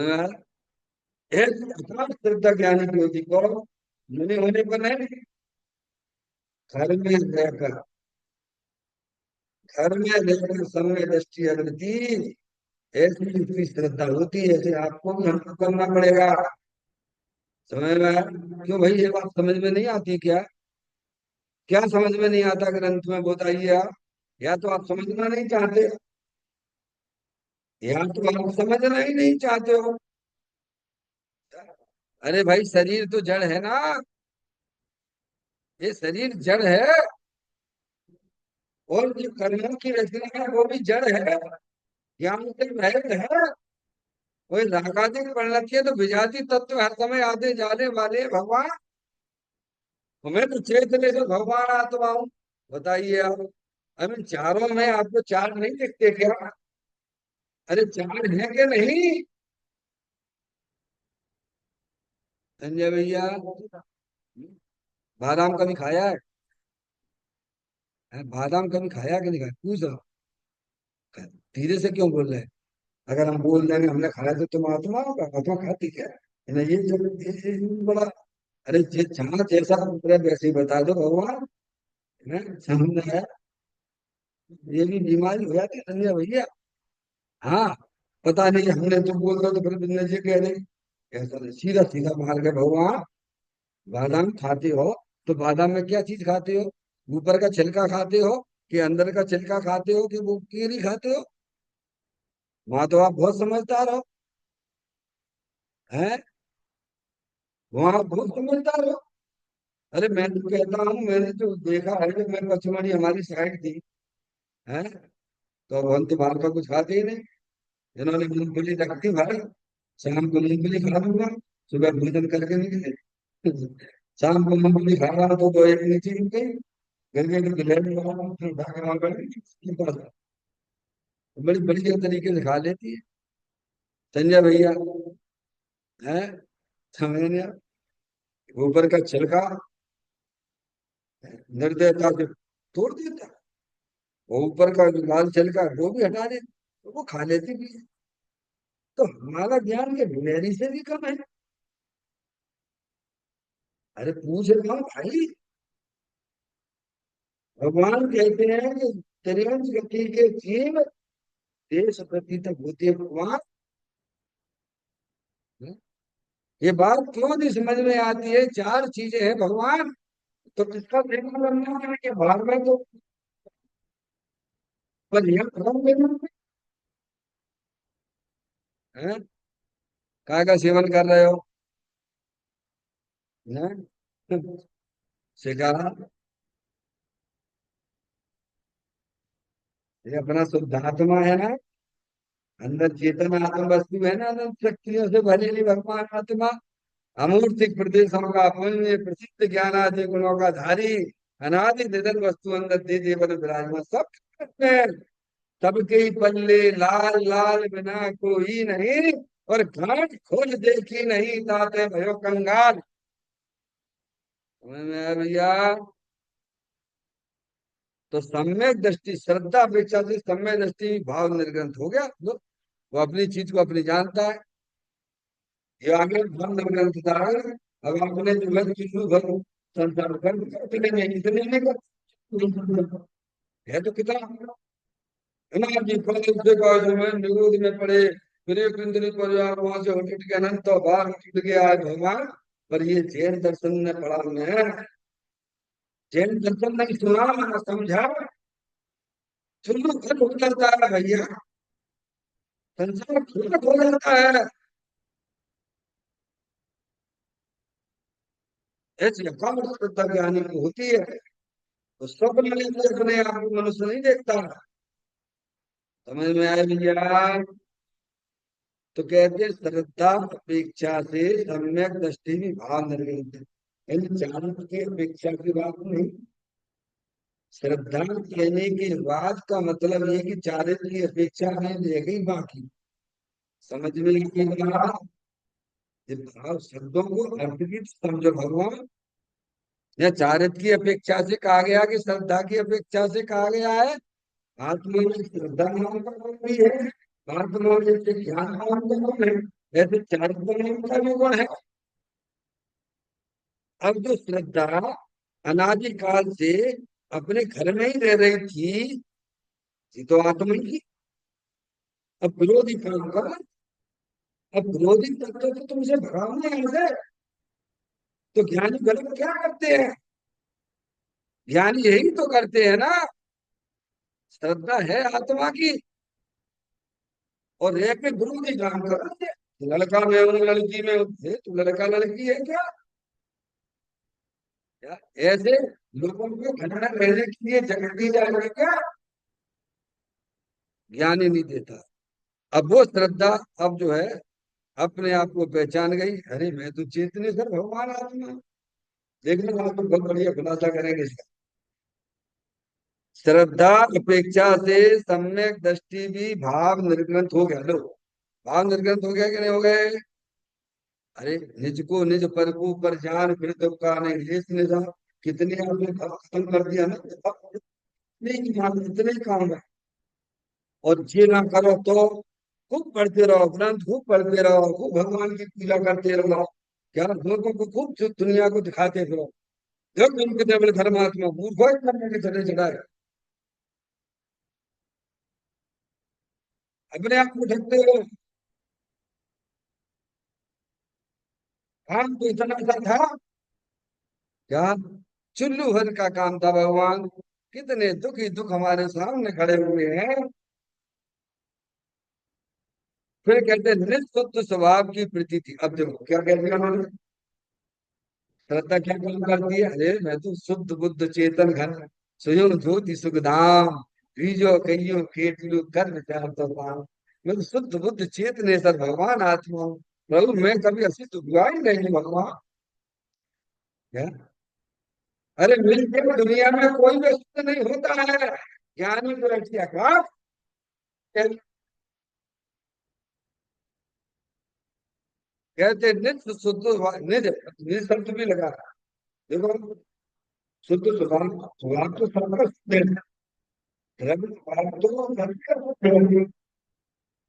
एक अपार श्रद्धा ज्ञानी की होती, कौन? मुनि होने पर नहीं, घर में रहकर, घर में रहकर समय दृष्टि अग्रती, ऐसी उसकी श्रद्धा होती है। ऐसे आपको भी हमको करना पड़ेगा। समझ में आया? क्यों भाई, ये बात समझ में नहीं आती क्या? क्या समझ में नहीं आता ग्रंथ में, बताइए आप। या तो आप समझना नहीं चाहते, या तो आप समझना ही नहीं चाहते हो। अरे भाई, शरीर तो जड़ है ना, ये शरीर जड़ है, और जो कर्मों की रचना है वो भी जड़ है, ज्ञान से रहित है। वही रागादिक परिणति है, तो विजाति तत्व हर समय आते जाने वाले भगवान, हमें तो चेतने से भगवान आत्मा हूँ। बताइए आप, अब इन चारों में आपको चार नहीं दिखते क्या? अरे चार है कि नहीं? संजय भैया, बादाम कभी खाया है? बादाम कभी खाया कि नहीं खाया, पूछ रहा हूं। धीरे से क्यों बोल रहे हैं? अगर हम बोल देंगे हमने खाया तो तुम आत्मा होगा, आत्मा खाती क्या है ना? ये बड़ा, अरे जहाँ जैसा उतरे वैसे ही बता दो भगवान, है ना? समझ है? ये भी बीमारी हो जाती है संजय भैया। हाँ, पता नहीं हमने तो बोल दो तो फिर बिंदु जी कह रहे, ऐसा नहीं, सीधा सीधा मार के भगवान, बादाम खाते हो तो बादाम में क्या चीज खाते हो? ऊपर का छिलका खाते हो कि अंदर का छिलका खाते हो कि वो कीरी खाते हो? वहां तो आप बहुत समझदार हो, हैं? वहां आप बहुत समझदार हो। अरे मैं तो कहता हूँ, मैंने तो देखा है कि मैं पचमढ़ी हमारी साइड थी, है, तो अब हम तो बाहर का कुछ खाते ही नहीं। इन्होंने मूंगफली रखती भाई, शाम को मूंगफली खा लूंगा, सुबह भोजन करके निकले। शाम को मूंगफली खा रहा तो एक नीचे गिर गई, गिर गई तो गिलहरी वाला फिर उठा के वहां बैठ गई उसके पास। बड़ी बढ़िया तरीके से खा लेती है संजय भैया, है। समझ नहीं, ऊपर का छिलका निर्दयता से तोड़ देता है, वो ऊपर का जो लाल छिलका है, वो भी हटा देता, तो वो खा लेती भी है। तो हमारा ज्ञान के गिलहरी से भी कम है। अरे पूछ रहा हूँ भाई, भगवान कहते हैं कि त्रियंश गति के जीव देश प्रति तक होते हैं भगवान। ये बात क्यों नहीं समझ में आती है? चार चीजें हैं भगवान, तो किसका देखना बनना है कि बाहर में तो, पर यह खत्म करना है। काय का सेवन कर रहे हो? हैं? शिकार, ये अपना शुद्धात्मा है ना, अंदर चेतन आत्म वस्तु है ना, अनंत शक्तियों से भरी भगवान आत्मा, अमूर्त प्रदेशों का पुण्य प्रसिद्ध ज्ञान आदि गुणों का धारी, अनादि निधन वस्तु अंदर दे देवर विराजमान, सब में, सबके ही पल्ले लाल लाल बिना कोई नहीं, और घाट खोज देखी नहीं ताते भयो कंगाल। समझ में आया भैया? तो सम्यक दृष्टि श्रद्धा अपेक्षा से सम्यक दृष्टि भाव निर्ग्रंथ हो गया, लो, वो अपनी चीज को अपनी जानता है। ये आगे धर्म ग्रंथता है। अब आपने जो है चिल्लू भर संसार कर इतने में इतने में कर है तो कितना है ना जी। फल से कहा जो मैं निरोध में पड़े फिर इंद्रिय परिवार वहां से उठ के अनंत तो बाहर उठ गया है भगवान। पर ये जैन दर्शन में पड़ा मैं, जैन दर्शन नहीं सुना ना समझा। चुल्लू खत्म हो जाता है भैया, संसार खत्म हो जाता है। ऐसी अकाल श्रद्धा ज्ञानी को होती है। तो स्वप्न में भी अपने आप को मनुष्य नहीं देखता। समझ में आया भैया? तो कहते हैं श्रद्धा अपेक्षा से सम्यक दृष्टि भी भाव निर्मित है। यानी चाणक्य की अपेक्षा की बात नहीं। श्रद्धा कहने के बाद का मतलब ये कि चारित्र की अपेक्षा नहीं रह गई बाकी। समझ में की बात? ये भाव शब्दों को अर्थ की समझो भगवान। या चारित्र की अपेक्षा से कहा गया कि श्रद्धा की अपेक्षा से कहा गया है। आत्मा में श्रद्धा नाम का गुण भी है, आत्मा में से ज्ञान नाम का गुण है, ऐसे चारित्र नाम का भी गुण है। अब जो श्रद्धा अनादिकाल से अपने घर में ही रह रही थी, ये तो आत्मा की। अब विरोधी काम कर, अब विरोधी तत्व तो तुमसे भगाना है मुझे। तो ज्ञानी गलत क्या करते हैं? ज्ञानी यही तो करते हैं ना। श्रद्धा है आत्मा की और रह के विरोधी काम कर रहे हैं। लड़का में हूँ लड़की में हूँ, तो लड़का लड़की है क्या? क्या ऐसे लोगों को घर में रहने के लिए जगह दी जाएगी क्या? ज्ञानी नहीं देता। अब वो श्रद्धा अब जो है अपने आप को पहचान गई, अरे मैं तो चेतने सर भगवान आत्मा। देखना आप तो बहुत बढ़िया खुलासा करेंगे इसका। श्रद्धा अपेक्षा से सम्यक दृष्टि भी भाव निर्ग्रंथ हो गया। लो, भाव निर्ग्रंथ हो गया कि नहीं हो गए? अरे निज को निज पर को पर जान फिर तो का नहीं लेस निजा। कितने आपने भाव खत्म कर दिया ना। नहीं काम, इतने ही काम है। और ये ना करो तो खूब पढ़ते रहो ग्रंथ, खूब पढ़ते रहो, खूब भगवान की पूजा करते रहो। क्या लोगों को खूब दुनिया को दिखाते रहो। जब उनके केवल धर्मात्मा मूर्ख करने के चले चढ़ाए, अपने आप को ढकते हो। काम तो इतना सा था क्या? चुल्लू भर का काम था भगवान। कितने दुख ही दुख हमारे सामने खड़े हुए हैं। फिर कहते हैं निष्ठुद्ध स्वभाव की प्रतीति थी। अब देखो क्या कहते हैं उन्होंने। श्रद्धा क्या काम करती है? अरे मैं तो शुद्ध बुद्ध चेतन घन स्वयं ज्योति सुखधाम बीजो कईयो केटलू कर विचार तो पाम। मैं तो शुद्ध बुद्ध चेतनेश्वर भगवान आत्मा हूँ। प्रभु मैं कभी असित हुआ ही नहीं भगवान। क्या? अरे मिलके दुनिया में कोई भी असित नहीं होता है। ज्ञानी को रखिए का कहते नित्य शुद्ध निज निज शब्द भी लगा। देखो शुद्ध स्वभाव स्वभाव तो सबका शुद्ध है। रवि स्वभाव तो सबका शुद्ध है।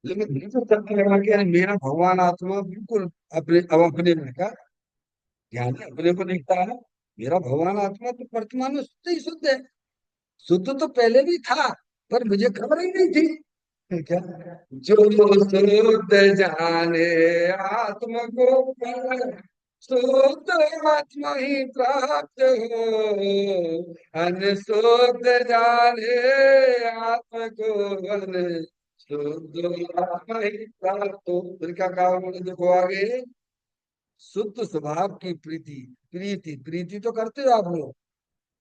लेकिन निज शब्द लगा के अरे मेरा भगवान आत्मा बिल्कुल अपने अब अपने में का ज्ञानी अपने को दिखता है। मेरा भगवान आत्मा तो वर्तमान में शुद्ध ही शुद्ध है। शुद्ध तो पहले भी था, पर मुझे खबर ही नहीं थी। क्या? जो शुद्ध जाने आत्म को पर, शुद्ध आत्मा ही प्राप्त हो। अनशुद्ध जाने आत्म को अन शुद्ध आत्मा ही प्राप्त हो। फिर क्या कहा उन्होंने? देखो आगे, शुद्ध स्वभाव की प्रीति। प्रीति प्रीति तो करते हो आप लोग।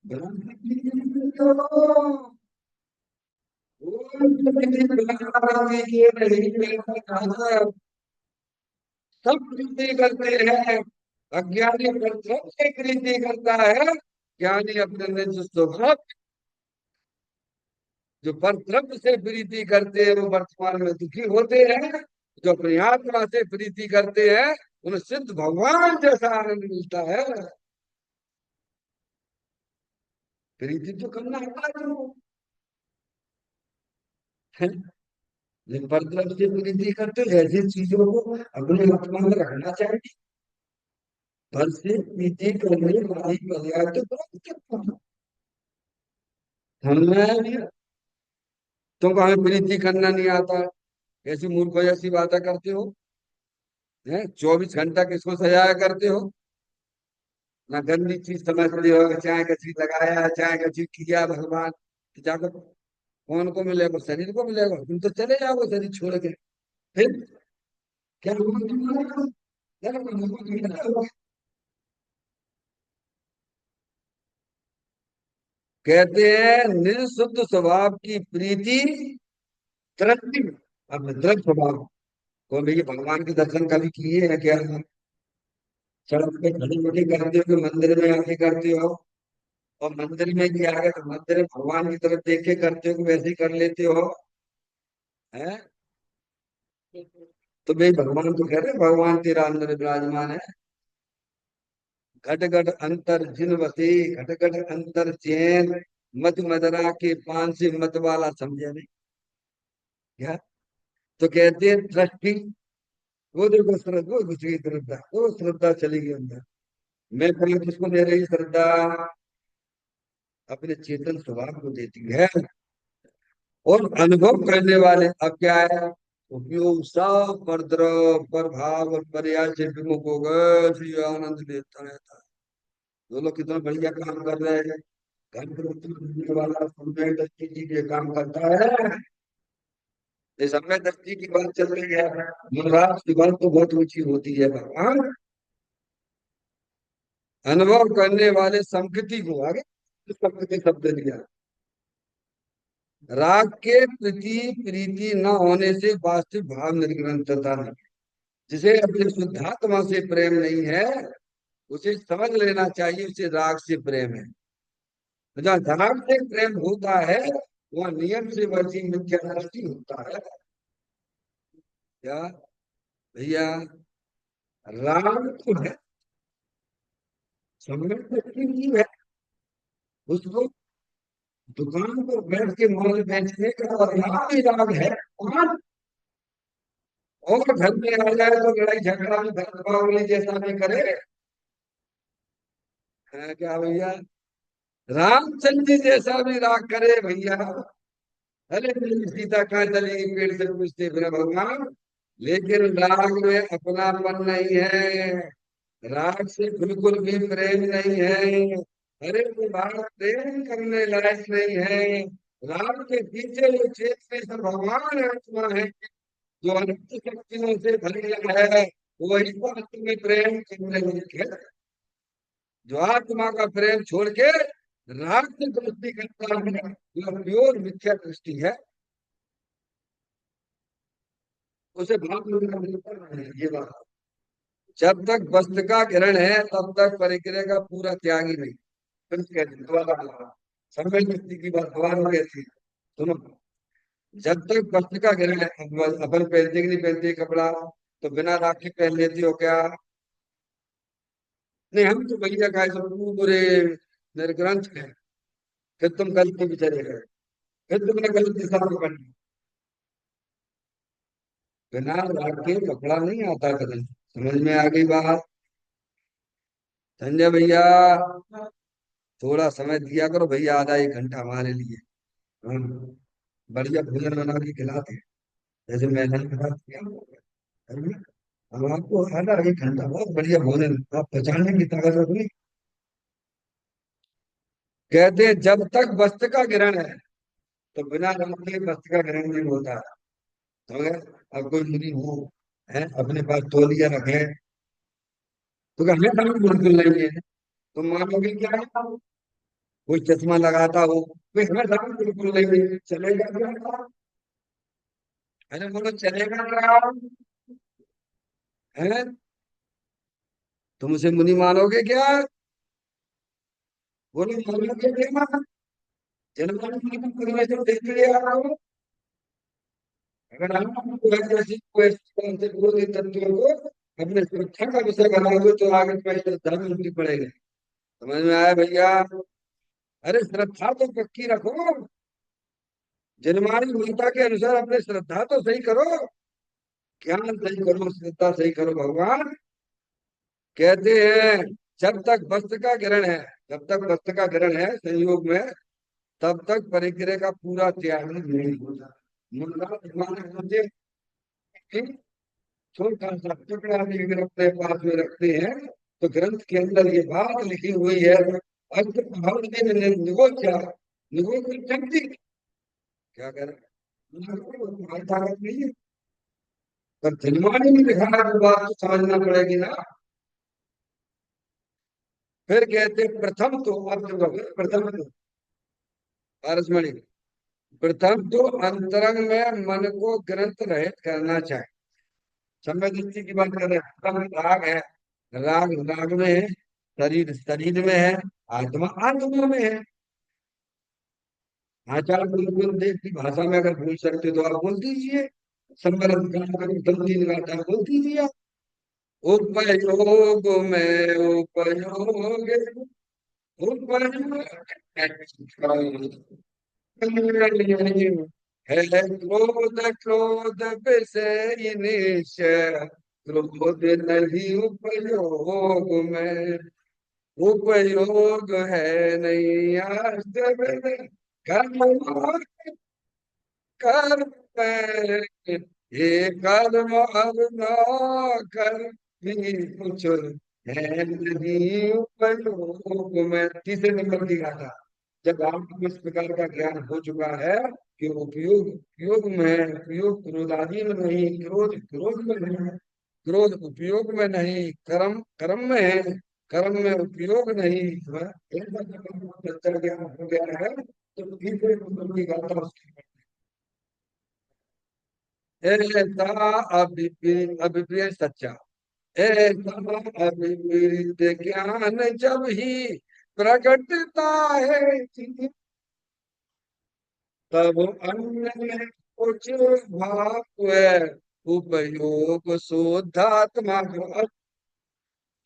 ब्रह्म की प्रीति करो। सब प्रीति करते हैं। अज्ञानी पर सबसे प्रीति करता है। ज्ञानी अपने निज स्वभाव जो पर द्रव्य से प्रीति करते हैं वो वर्तमान में दुखी होते हैं। जो अपनी आत्मा से प्रीति करते हैं उन्हें सिद्ध भगवान जैसा आनंद मिलता है। प्रीति तो करना आता है तुमको, है? लेकिन परद्रव्य से प्रीति करते हो, ऐसी चीजों को अपने आत्मा में रखना चाहिए। पर से प्रीति करने वाली पर्याय तो बहुत कम है। हमें तुमको हमें प्रीति करना नहीं आता, ऐसी मूर्ख जैसी बातें करते हो। हैं 24 घंटा किसको सजाया करते हो। ना गंदी चीज समझते हो, चाय का चीज लगाया, चाय का चीज किया भगवान, तो जाकर कौन को मिलेगा, शरीर को मिलेगा। तुम तो चले जाओगे शरीर छोड़ के। फिर क्या होगा तुम्हारा? क्या होगा? कहते हैं निरुद्ध स्वभाव की प्रीति तृप्ति। अब दृढ़ स्वभाव को भैया भगवान के दर्शन कभी किए हैं क्या? सड़क पे खड़ी खड़ी करते हो कि मंदिर में आके करते हो? और मंदिर में भी आ गए तो मंदिर में भगवान की तरफ देख के करते हो कि वैसे ही कर लेते हो? हैं? तो भाई भगवान तो कह रहे हैं, भगवान तेरा अंदर विराजमान है। घट घट अंतर जिन बसे, घट घट अंतर चैन, मत मदरा के पान से मत वाला समझे नहीं क्या? तो कहते हैं दृष्टि, वो देखो श्रद्धा, वो दूसरी श्रद्धा, वो श्रद्धा चली गई अंदर। मैं पहले किसको दे रही श्रद्धा? अपने चेतन स्वभाव को देती है। और अनुभव करने वाले अब क्या है? उपयोग सब पर द्रव पर भाव और पर्याय से विमुख हो गए, श्री आनंद लेता रहता है। वो लोग कितना बढ़िया काम कर रहे हैं। घर पर उत्तर वाला समय दृष्टि जी के काम करता है। ये समय दृष्टि की बात चल रही है। मनोराज की बात तो बहुत ऊंची होती है भगवान। अनुभव करने वाले संकृति को आगे संकृति शब्द लिया। राग के प्रति प्रीति न होने से वास्तविक भाव निर्ग्रंथता नहीं। जिसे अपने शुद्धात्मा से प्रेम नहीं है, उसे समझ लेना चाहिए उसे राग से प्रेम है। तो जहाँ राग से प्रेम होता है वहाँ नियम से वर्ती मिथ्या दृष्टि होता है। क्या भैया? राग तो है, समय दृष्टि नहीं है। उसको दुकान पर बैठ के माल बेचने का और यहाँ भी राग है। और घर में आ जाए तो लड़ाई झगड़ा में धर्म जैसा भी करे। है क्या भैया? रामचंद्र जी जैसा भी राग करे भैया। अरे मेरी सीता कहाँ चलेगी पेड़ से पूछते फिर भगवान। लेकिन राग में अपनापन नहीं है, राग से बिल्कुल भी प्रेम नहीं है। अरे वो राग प्रेम करने लायक नहीं है। राग के पीछे वो चेतने से भगवान आत्मा है जो अनंत शक्तियों से भरी है। वही तो अंत में प्रेम करने लायक है। जो आत्मा का प्रेम छोड़ के राग से दृष्टि करता है, जो प्योर मिथ्या दृष्टि है, उसे भाव मिलता है। ये बात, जब तक वस्त्र का ग्रहण है तब तक परिक्रय का पूरा त्याग ही नहीं। फिर कहते दोबारा बोला, समय दृष्टि की बात दोबारा कहती है। सुनो, जब तक वस्त्र का ग्रहण है, अपन पहनते कि नहीं पहनते कपड़ा, तो बिना राख के पहन लेती हो क्या? नहीं, हम तो भैया का सब पूरे निर्ग्रंथ है। फिर तुम गलती भी चले गए, फिर तुमने गलत दिशा में पढ़ ली। बिना राग के कपड़ा नहीं आता कदम। समझ में आ गई बात? संजय भैया, थोड़ा समय दिया करो भैया, आधा 1 घंटा हमारे लिए। हाँ, बढ़िया भोजन बना के खिलाते हैं, जैसे मैंने खिला दिया। है ना? हम आपको आधा 1 घंटा बहुत बढ़िया भोजन, आप पहचानने की ताकत रखनी। कहते हैं जब तक वस्त्र का ग्रहण है, तो बिना रंग के वस्त्र का ग्रहण नहीं होता। तो अगर अब कोई मुनि हो, है अपने पास तौलिया रखे, तो हमें रंग बिल्कुल नहीं है, तो मानोगे क्या? कोई चश्मा लगाता हो, कोई हमें रंग बिल्कुल नहीं है, चलेगा क्या? अरे बोलो चलेगा क्या? है? तुम उसे मुनि मानोगे क्या? बोलो मानोगे क्या? जन्म परमेश्वर देख लिया आपको। अगर हम ऐसी कोई से विरोधी तत्वों को अपने सुरक्षा का विषय बनाओगे तो आगे तुम्हारी श्रद्धा में उल्टी पड़ेगी। समझ में आया भैया? अरे श्रद्धा तो पक्की रखो। जन्मानी माता के अनुसार अपने श्रद्धा तो सही करो, ज्ञान सही करो, श्रद्धा सही करो भगवान। कहते हैं जब तक वस्त्र का ग्रहण है, जब तक वस्त्र का ग्रहण है संयोग में, तब तक परिग्रह का पूरा त्याग नहीं होता। मतलब भगवान मुझे छोटा सा टुकड़ा भी अगर अपने पास में रखते हैं तो ग्रंथ के अंदर ये बात लिखी हुई है, अस्त भाव निगोचा निगोच शक्ति, क्या करें, तुम्हारी ताकत नहीं है। पर जन्माने में लिखा है तो बात तो समझना पड़ेगी ना। फिर कहते हैं, प्रथम तो अब जो है, प्रथम तो पारसमणि, प्रथम तो अंतरंग में मन को ग्रंथ रहित करना चाहिए। समय दृष्टि की बात कर रहे हैं, प्रथम राग है, राग राग में है, शरीर शरीर में है, आत्मा आत्मा में है। आचार गुरुकुल देव की भाषा में अगर बोल सकते तो आप बोल दीजिए, संवरण तीन गाथा बोल दीजिए आप। उपयोग में उपयोग, उपयोग है क्रोध क्रोध विषय निश्चय, क्रोध नहीं उपयोग में, उपयोग है नहीं आश्चर्य, कर्म कर्म में, ये कर्म अब न कर भी कुछ है नहीं उपयोग में। तीसरे नंबर की गाथा, जब आपको इस प्रकार का ज्ञान हो चुका है कि उपयोग उपयोग में है, उपयोग क्रोधादि में नहीं, क्रोध क्रोध में नहीं, क्रोध उपयोग में नहीं, कर्म कर्म में है, कर्म में उपयोग नहीं, एक बार जब आपको सच्चा ज्ञान हो गया है तो तीसरे नंबर की गाथा उसकी, ऐसा अभिप्रेत सच्चा, ऐसा अभिप्रेत ज्ञान जब ही प्रकटता है, तब अन्य में कुछ भाव है, उपयोग शुद्धात्मा को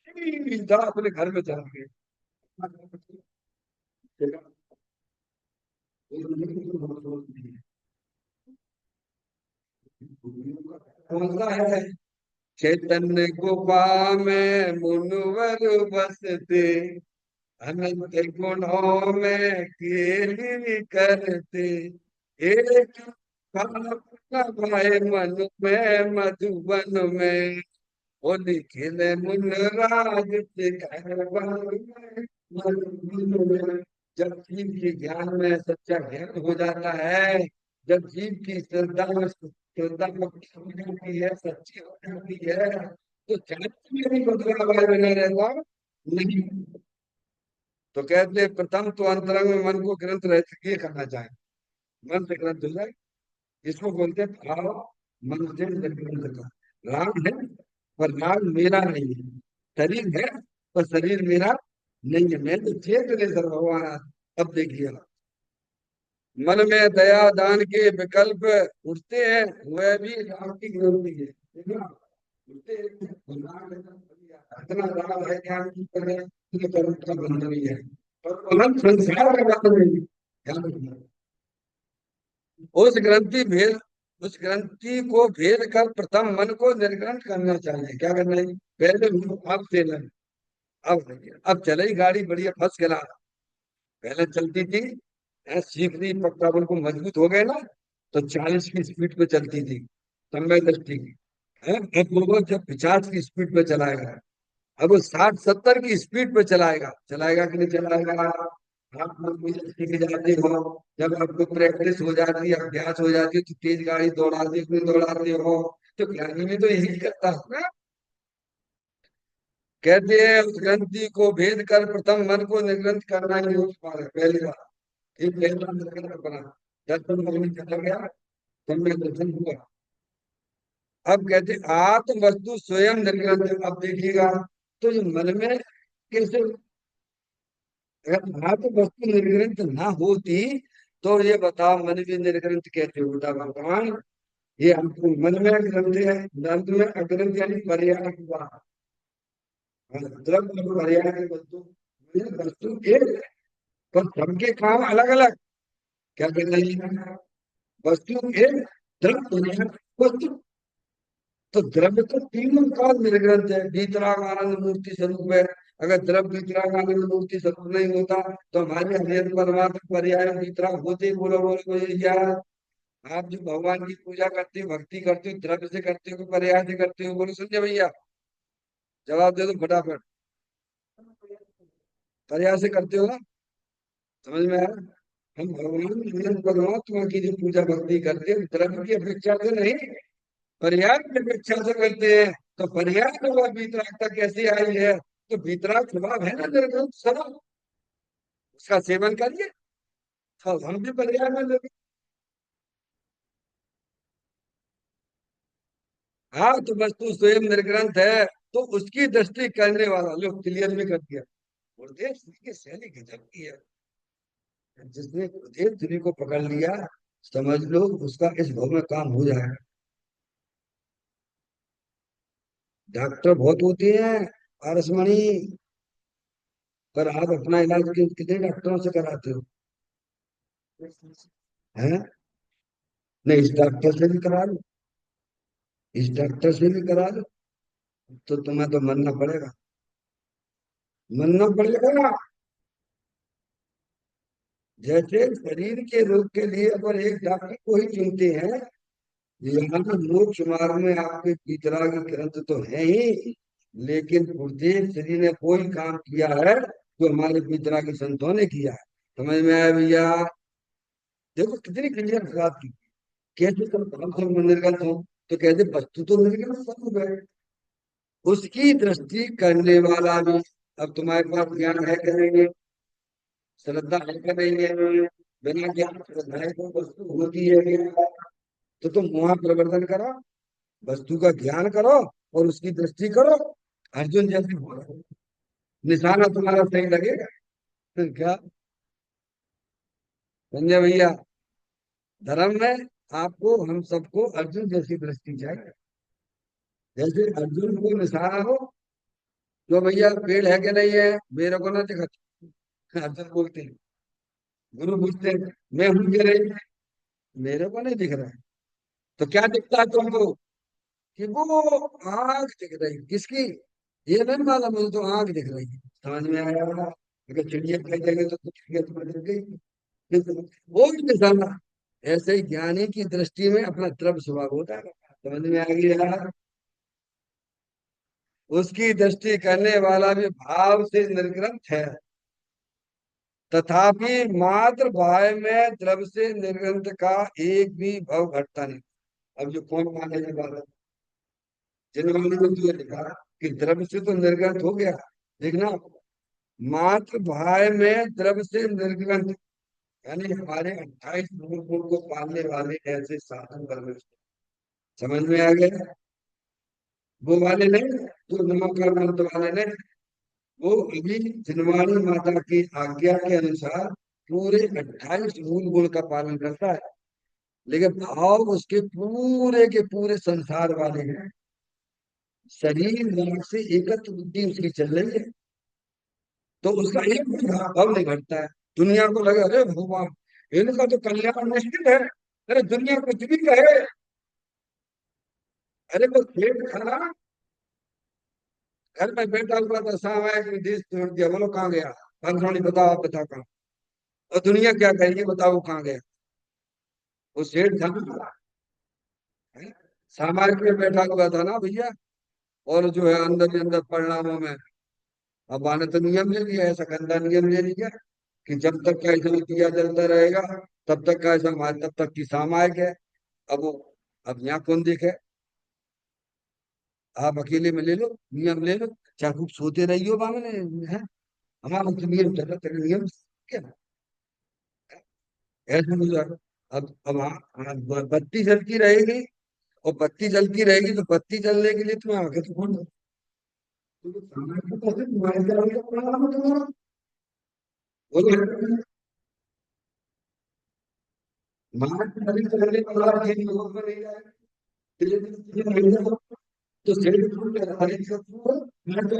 सीधा अपने घर में चला गया। कौन सा है? चैतन्य गुफा में मुनवर बसते, अनंत गुणों में खेली करते, एक भाई मन में मधुबन में, वो निखिल मुन राज के घर में, मधुबन में। जब जीव के ज्ञान में सच्चा ज्ञान हो जाता है, जब जीव की श्रद्धा में श्रद्धा भक्ति हो जाती है, सच्ची हो जाती है, तो चरित्र में भी बदलाव आए बिना रहता नहीं। तो कहते हैं, प्रथम तो अंतरंग में मन को ग्रंथ रहित ये करना चाहिए, मन से ग्रंथ हो जाए। इसको बोलते हैं भाव मन से ग्रंथ का। राग है पर राग मेरा नहीं है, शरीर है पर शरीर मेरा नहीं है, मैं तो चेतन सर भगवान। अब देखिए, मन में दया दान के विकल्प उठते हैं, वह भी राग की ग्रंथि है, ठीक है ना? उठते हैं, इतना राग है ज्ञान की तरह, ये कर्म का बंधन ही है, और अनंत संसार का बंधन नहीं, ध्यान रखना। उस ग्रंथि भेद उस ग्रंथि को भेद कर प्रथम मन को निर्ग्रंथ करना चाहिए। क्या करना है? पहले अब चलन, अब देखिए, अब चलेगी गाड़ी बढ़िया फर्स्ट क्लास, पहले चलती थी, सीख ली पक्का, बिल्कुल मजबूत हो गए ना, तो 40 की स्पीड पे चलती थी, समय दृष्टि की है। अब लोगों जब 50 की स्पीड पे चलाएगा, अब वो 60-70 की स्पीड पे चलाएगा, चलाएगा कि नहीं चलाएगा? आप लोग भी सीख जाते हो, जब आपको प्रैक्टिस हो जाती है, अभ्यास हो जाती है, तो तेज गाड़ी दौड़ाते हो दौड़ाते हो, तो ज्ञानी में तो यही करता है ना। कहते हैं उस ग्रंथि को भेद कर प्रथम मन को निर्ग्रंथ करना ही हो पा है, पहली बार। ये पहला निर्ग्रंथ बना, दर्शन करने चला गया, सम्यक दर्शन हुआ। अब कहते हैं, आत्म वस्तु स्वयं निर्ग्रंथ है। अब देखिएगा, तो ये मन में कैसे, अगर आत्म वस्तु निर्ग्रंथ ना होती तो ये बताओ मन भी निर्ग्रंथ कैसे होता भगवान? ये हमको मन में ग्रंथ है, ग्रंथ में अग्रंथ यानी पर्याय हुआ, द्रव्य और पर्याय की वस्तु, ये वस्तु एक है, पर सबके काम अलग अलग। क्या कहना है? वस्तु एक द्रव्य है, वस्तु। तो द्रव्य तो तीनों काल निर्ग्रंथ है, वीतराग आनंद मूर्ति स्वरूप है। अगर द्रव्य वीतराग आनंद मूर्ति स्वरूप नहीं होता तो हमारे हृदय परमात्मा पर्याय वीतराग होते ही, बोलो बोलो बोलो यार। आप जो भगवान की पूजा करते हो, भक्ति करते हो, द्रव्य से करते हो कि पर्याय से करते हो? बोलो संजय भैया, जवाब दे दो फटाफट। पर्याय से करते हो ना? समझ में आया? हम भगवान अनंत परमात्मा की जो पूजा भक्ति करते हैं, द्रव्य की अपेक्षा से नहीं, पर्याय की अपेक्षा से करते हैं। तो पर्याय में वह वीतरागता कैसी आई है? तो वीतराग स्वभाव है ना निर्गुण स्वभाव, उसका सेवन करिए। तो हम भी पर्याय में लगे। हाँ, तो वस्तु स्वयं निर्ग्रंथ है, तो उसकी दृष्टि करने वाला, लो क्लियर भी कर दिया। गुरुदेव श्री की शैली गजब की है। जिसने गुरुदेव श्री को पकड़ लिया, समझ लो उसका इस भव में काम हो जाएगा। डॉक्टर बहुत होते हैं पारसमणि, पर आप अपना इलाज कितने डॉक्टरों से कराते हो? हैं? नहीं, इस डॉक्टर से भी करा लो, इस डॉक्टर से भी करा लो, तो तुम्हें तो मरना पड़ेगा, मरना पड़ेगा। जैसे शरीर के रोग के लिए अगर एक डॉक्टर को ही चुनते हैं, यहाँ मोक्ष मार्ग में आपके वितराग ग्रंथ तो है ही, लेकिन गुरुदेव श्री ने कोई काम किया है जो हमारे वितरागी संतों ने किया है। समझ में आया भैया? देखो कितनी क्लियर बात की। कैसे तुम काम से निर्गत हो? तो कहते वस्तु तो निर्गत स्वरूप है, उसकी दृष्टि करने वाला भी। अब तुम्हारे पास ज्ञान है क्या नहीं है? श्रद्धा है क्या नहीं है? बिना ज्ञान श्रद्धा को वस्तु होती है क्या? तो तुम वहां प्रवर्तन करो, वस्तु का ज्ञान करो और उसकी दृष्टि करो। अर्जुन जैसे हो, निशाना तुम्हारा सही लगेगा। फिर क्या? संजय भैया, धर्म में आपको, हम सबको अर्जुन जैसी दृष्टि चाहिए। जैसे अर्जुन को निशाना हो, जो भैया पेड़ है कि नहीं है, मेरे को ना दिखा। अर्जुन बोलते हैं, गुरु पूछते हैं मैं हूं कि नहीं, मेरे को नहीं दिख रहा है। तो क्या दिखता है तुमको? कि वो आंख दिख रही किसकी? ये नहीं मालूम, मुझे तो आंख दिख रही है। समझ में आया? अगर चिड़िया कह देंगे तो चिड़िया तुम्हें दिख गई, वो भी निशाना। ऐसे ही ज्ञानी की दृष्टि में अपना द्रव्य स्वभाव होता है। समझ में आ गया? उसकी दृष्टि करने वाला भी भाव से निर्ग्रंथ है, तथापि मात्र भाव में द्रव्य से निर्ग्रंथ का एक भी भाव घटता नहीं। अब जो कौन मानेगा बात? जिन्होंने तो ये लिखा कि द्रव्य से तो निर्ग्रंथ हो गया, देखना, मात्र भाव में द्रव्य से निर्ग्रंथ, यानी हमारे 28 मूल गुण को पालने वाले ऐसे साधन परमेश्वर। समझ में आ गया? वो वाले नहीं, तो नमक मंत्र वाले नहीं। वो अभी जिनवाणी माता की आज्ञा के अनुसार पूरे 28 मूल गुण का पालन करता है, लेकिन भाव उसके पूरे के पूरे संसार वाले हैं। शरीर मन से एकत्र बुद्धि उसकी चल रही है, तो उसका एक भी भाव नहीं घटता है। दुनिया को लगे अरे भगवान, इनका तो कल्याण निश्चित है, अरे दुनिया कुछ भी कहे, अरे वो पेट खाना, घर में बैठा हुआ था, सामायिक में देश छोड़ दिया, बोलो कहाँ गया? पंचवाणी बताओ, आप बताओ कहाँ? और दुनिया क्या कहेगी, बताओ वो कहाँ गया? वो सेठ था ना, सामायिक में बैठा हुआ था ना भैया, और जो है अंदर ही अंदर परिणामों में। अब आने तो नियम ले लिया, ऐसा गंदा नियम ले लिया कि जब तक का ऐसा दिया जलता रहेगा, तब तक का ऐसा तब तक की सामायिक है। अब वो, अब यहाँ कौन देखे? आप अकेले में ले लो, नियम ले लो, चाहे खूब सोते रहियो बामने है। हमारा तो नियम चल रहा, तेरे नियम क्या ऐसे हो जाएगा। अब बत्ती जलती रहेगी, और बत्ती जलती रहेगी तो बत्ती जलने के लिए तुम्हें आगे तो कौन? तुम्हारे क्या आगे तो कौन आगे तुम्हारा? बोलो, मार्ग नदी चलने वाला ये लोग में नहीं जाएगा, ये नहीं जाएगा। तो सेठ फूल के हमारी सब मैं तो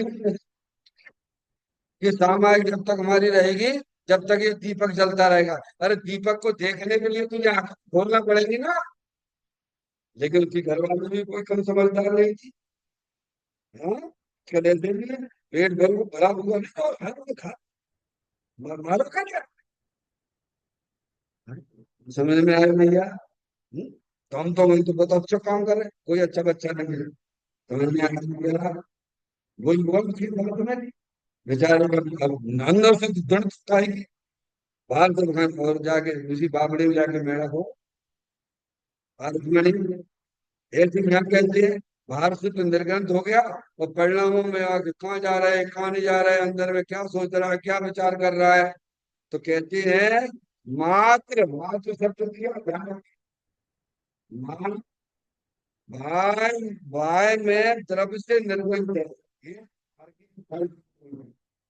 ये सामाजिक जब तक हमारी रहेगी, जब तक ये दीपक जलता रहेगा। अरे दीपक को देखने के लिए तुझे आंख खोलना पड़ेगी ना। लेकिन उसकी घर वालों भी कोई कम समझदार नहीं थी। हाँ, क्या देते भी है, पेट भर को भरा हुआ नहीं और खा तो खा, मारो का क्या। हाँ, समझ में आया भैया। हम्म, तो हम तो वही तो बहुत अच्छा काम कर रहे हैं, कोई अच्छा बच्चा नहीं मिले। समझ में आया भैया। वही बहुत ठीक बात है ना। बेचारे का अब अंदर से तो दर्द था ही। बाहर से दुकान और जाके उसी बाबड़े में जाके मेरा हो, बाहर में नहीं। ऐसे यहाँ कहते हैं, बाहर से तो निर्गंध हो गया और परिणामों में आगे कहाँ जा रहा है कहाँ नहीं जा रहा है, अंदर में क्या सोच रहा है क्या विचार कर रहा है। तो कहती है, मात्र मात्र शब्द दिया ध्यान रखिए। मान भाई भाई में द्रव्य से निर्गंध है। ये हर की फल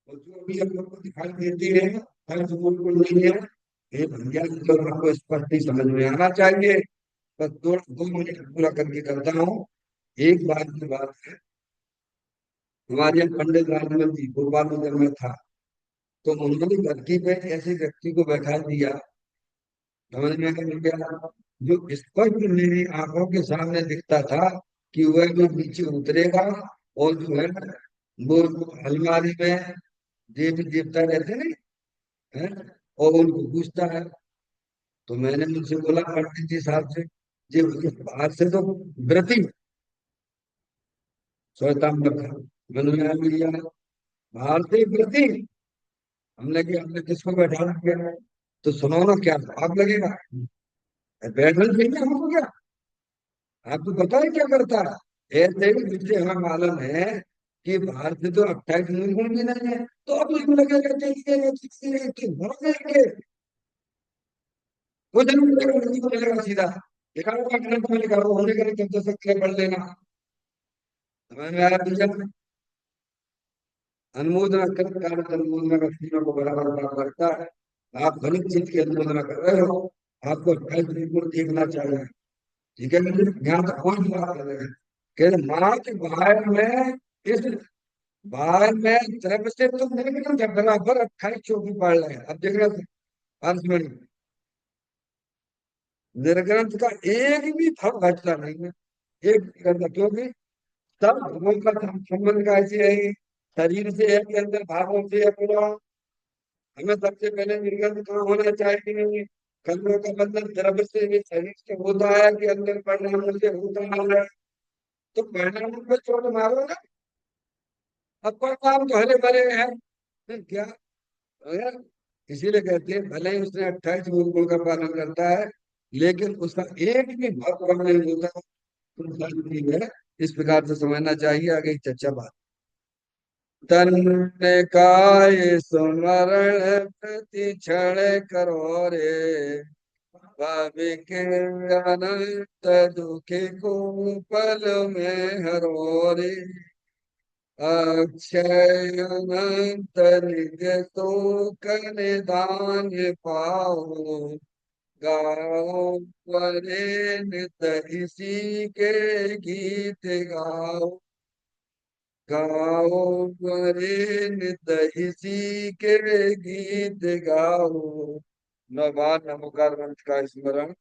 और जो भी हम लोग को दिखाई देती है फल तो बिल्कुल नहीं है। ये भैया तो आपको स्पष्ट ही समझ में आना चाहिए। बस दो दो मिनट पूरा करके करता हूँ। एक बात की बात है, हमारे यहाँ पंडित राजमल जी भोपाल में जब मैं था, तो उन्होंने धरती पे ऐसे व्यक्ति को बैठा दिया, समझ में आ गया, जो स्पष्ट मेरी आंखों के सामने दिखता था कि वह जो नीचे उतरेगा और जो है वो अलमारी में देवी देवता रहते नहीं है, और उनको पूछता है। तो मैंने उनसे बोला पंडित जी साहब से, जी बाहर से तो व्रती श्वेतांबर था, मैंने लिया बाहर से व्रती, हमने कि हमने किसको बैठा दिया। तो सुनो ना, क्या आप लगेगा बैठना चाहिए हमको क्या, आपको पता है क्या करता है। ऐसे ही जिससे हमें मालूम है कि बाहर से तो 28 गुण भी नहीं है, तो अब उसको लगेगा चाहिए कि हो जाएंगे, कुछ नहीं मिलेगा, नहीं को मिलेगा सीधा। लिखा होगा ग्रंथ में, लिखा होगा होने का नहीं, तब तो सबके पढ़ लेना। समझ में आया भैया। अनुमोदना कर कार्य अनुमोदना का तीनों को बराबर बराबर करता है। आप गलत चीज की अनुमोदना कर रहे हो, आपको 28 गुण देखना चाहिए। ठीक है, लेकिन यहाँ तक कोई बात नहीं है कि माँ के बाहर में इस बाहर में तरफ से तुम नहीं मिलो, बराबर 28 चौकी पढ़ रहे हैं। अब देखना अंत में निर्ग्रंथ का एक भी फल घटता नहीं है, एक भी घटता, क्योंकि सब भगवान का संबंध का ऐसे है, शरीर से है कि अंदर भावों से है पूरा। हमें सबसे पहले निर्गंध कहाँ होना चाहिए, कर्मों का बंधन द्रव्य से भी शरीर से होता है कि अंदर परिणामों से होता है। तो परिणामों पे चोट मारो ना, अब परिणाम तो हरे भरे हैं, फिर क्या है? इसीलिए कहते हैं भले ही उसने 28 गुण का पालन करता है, लेकिन उसका एक भी भाग कम नहीं होता। तो ठीक है, इस प्रकार से समझना चाहिए। आगे की चर्चा बात। तन काय स्मरण प्रति क्षण करो रे, भाविक अनंत दुखी को पल में हरो रे। अक्षय अनंत निज तो निदान पाओ, गाओ परे नित इसी के गीत गाओ, गाओ परे नित इसी के गीत गाओ। नवान नमोकार मंत्र का स्मरण।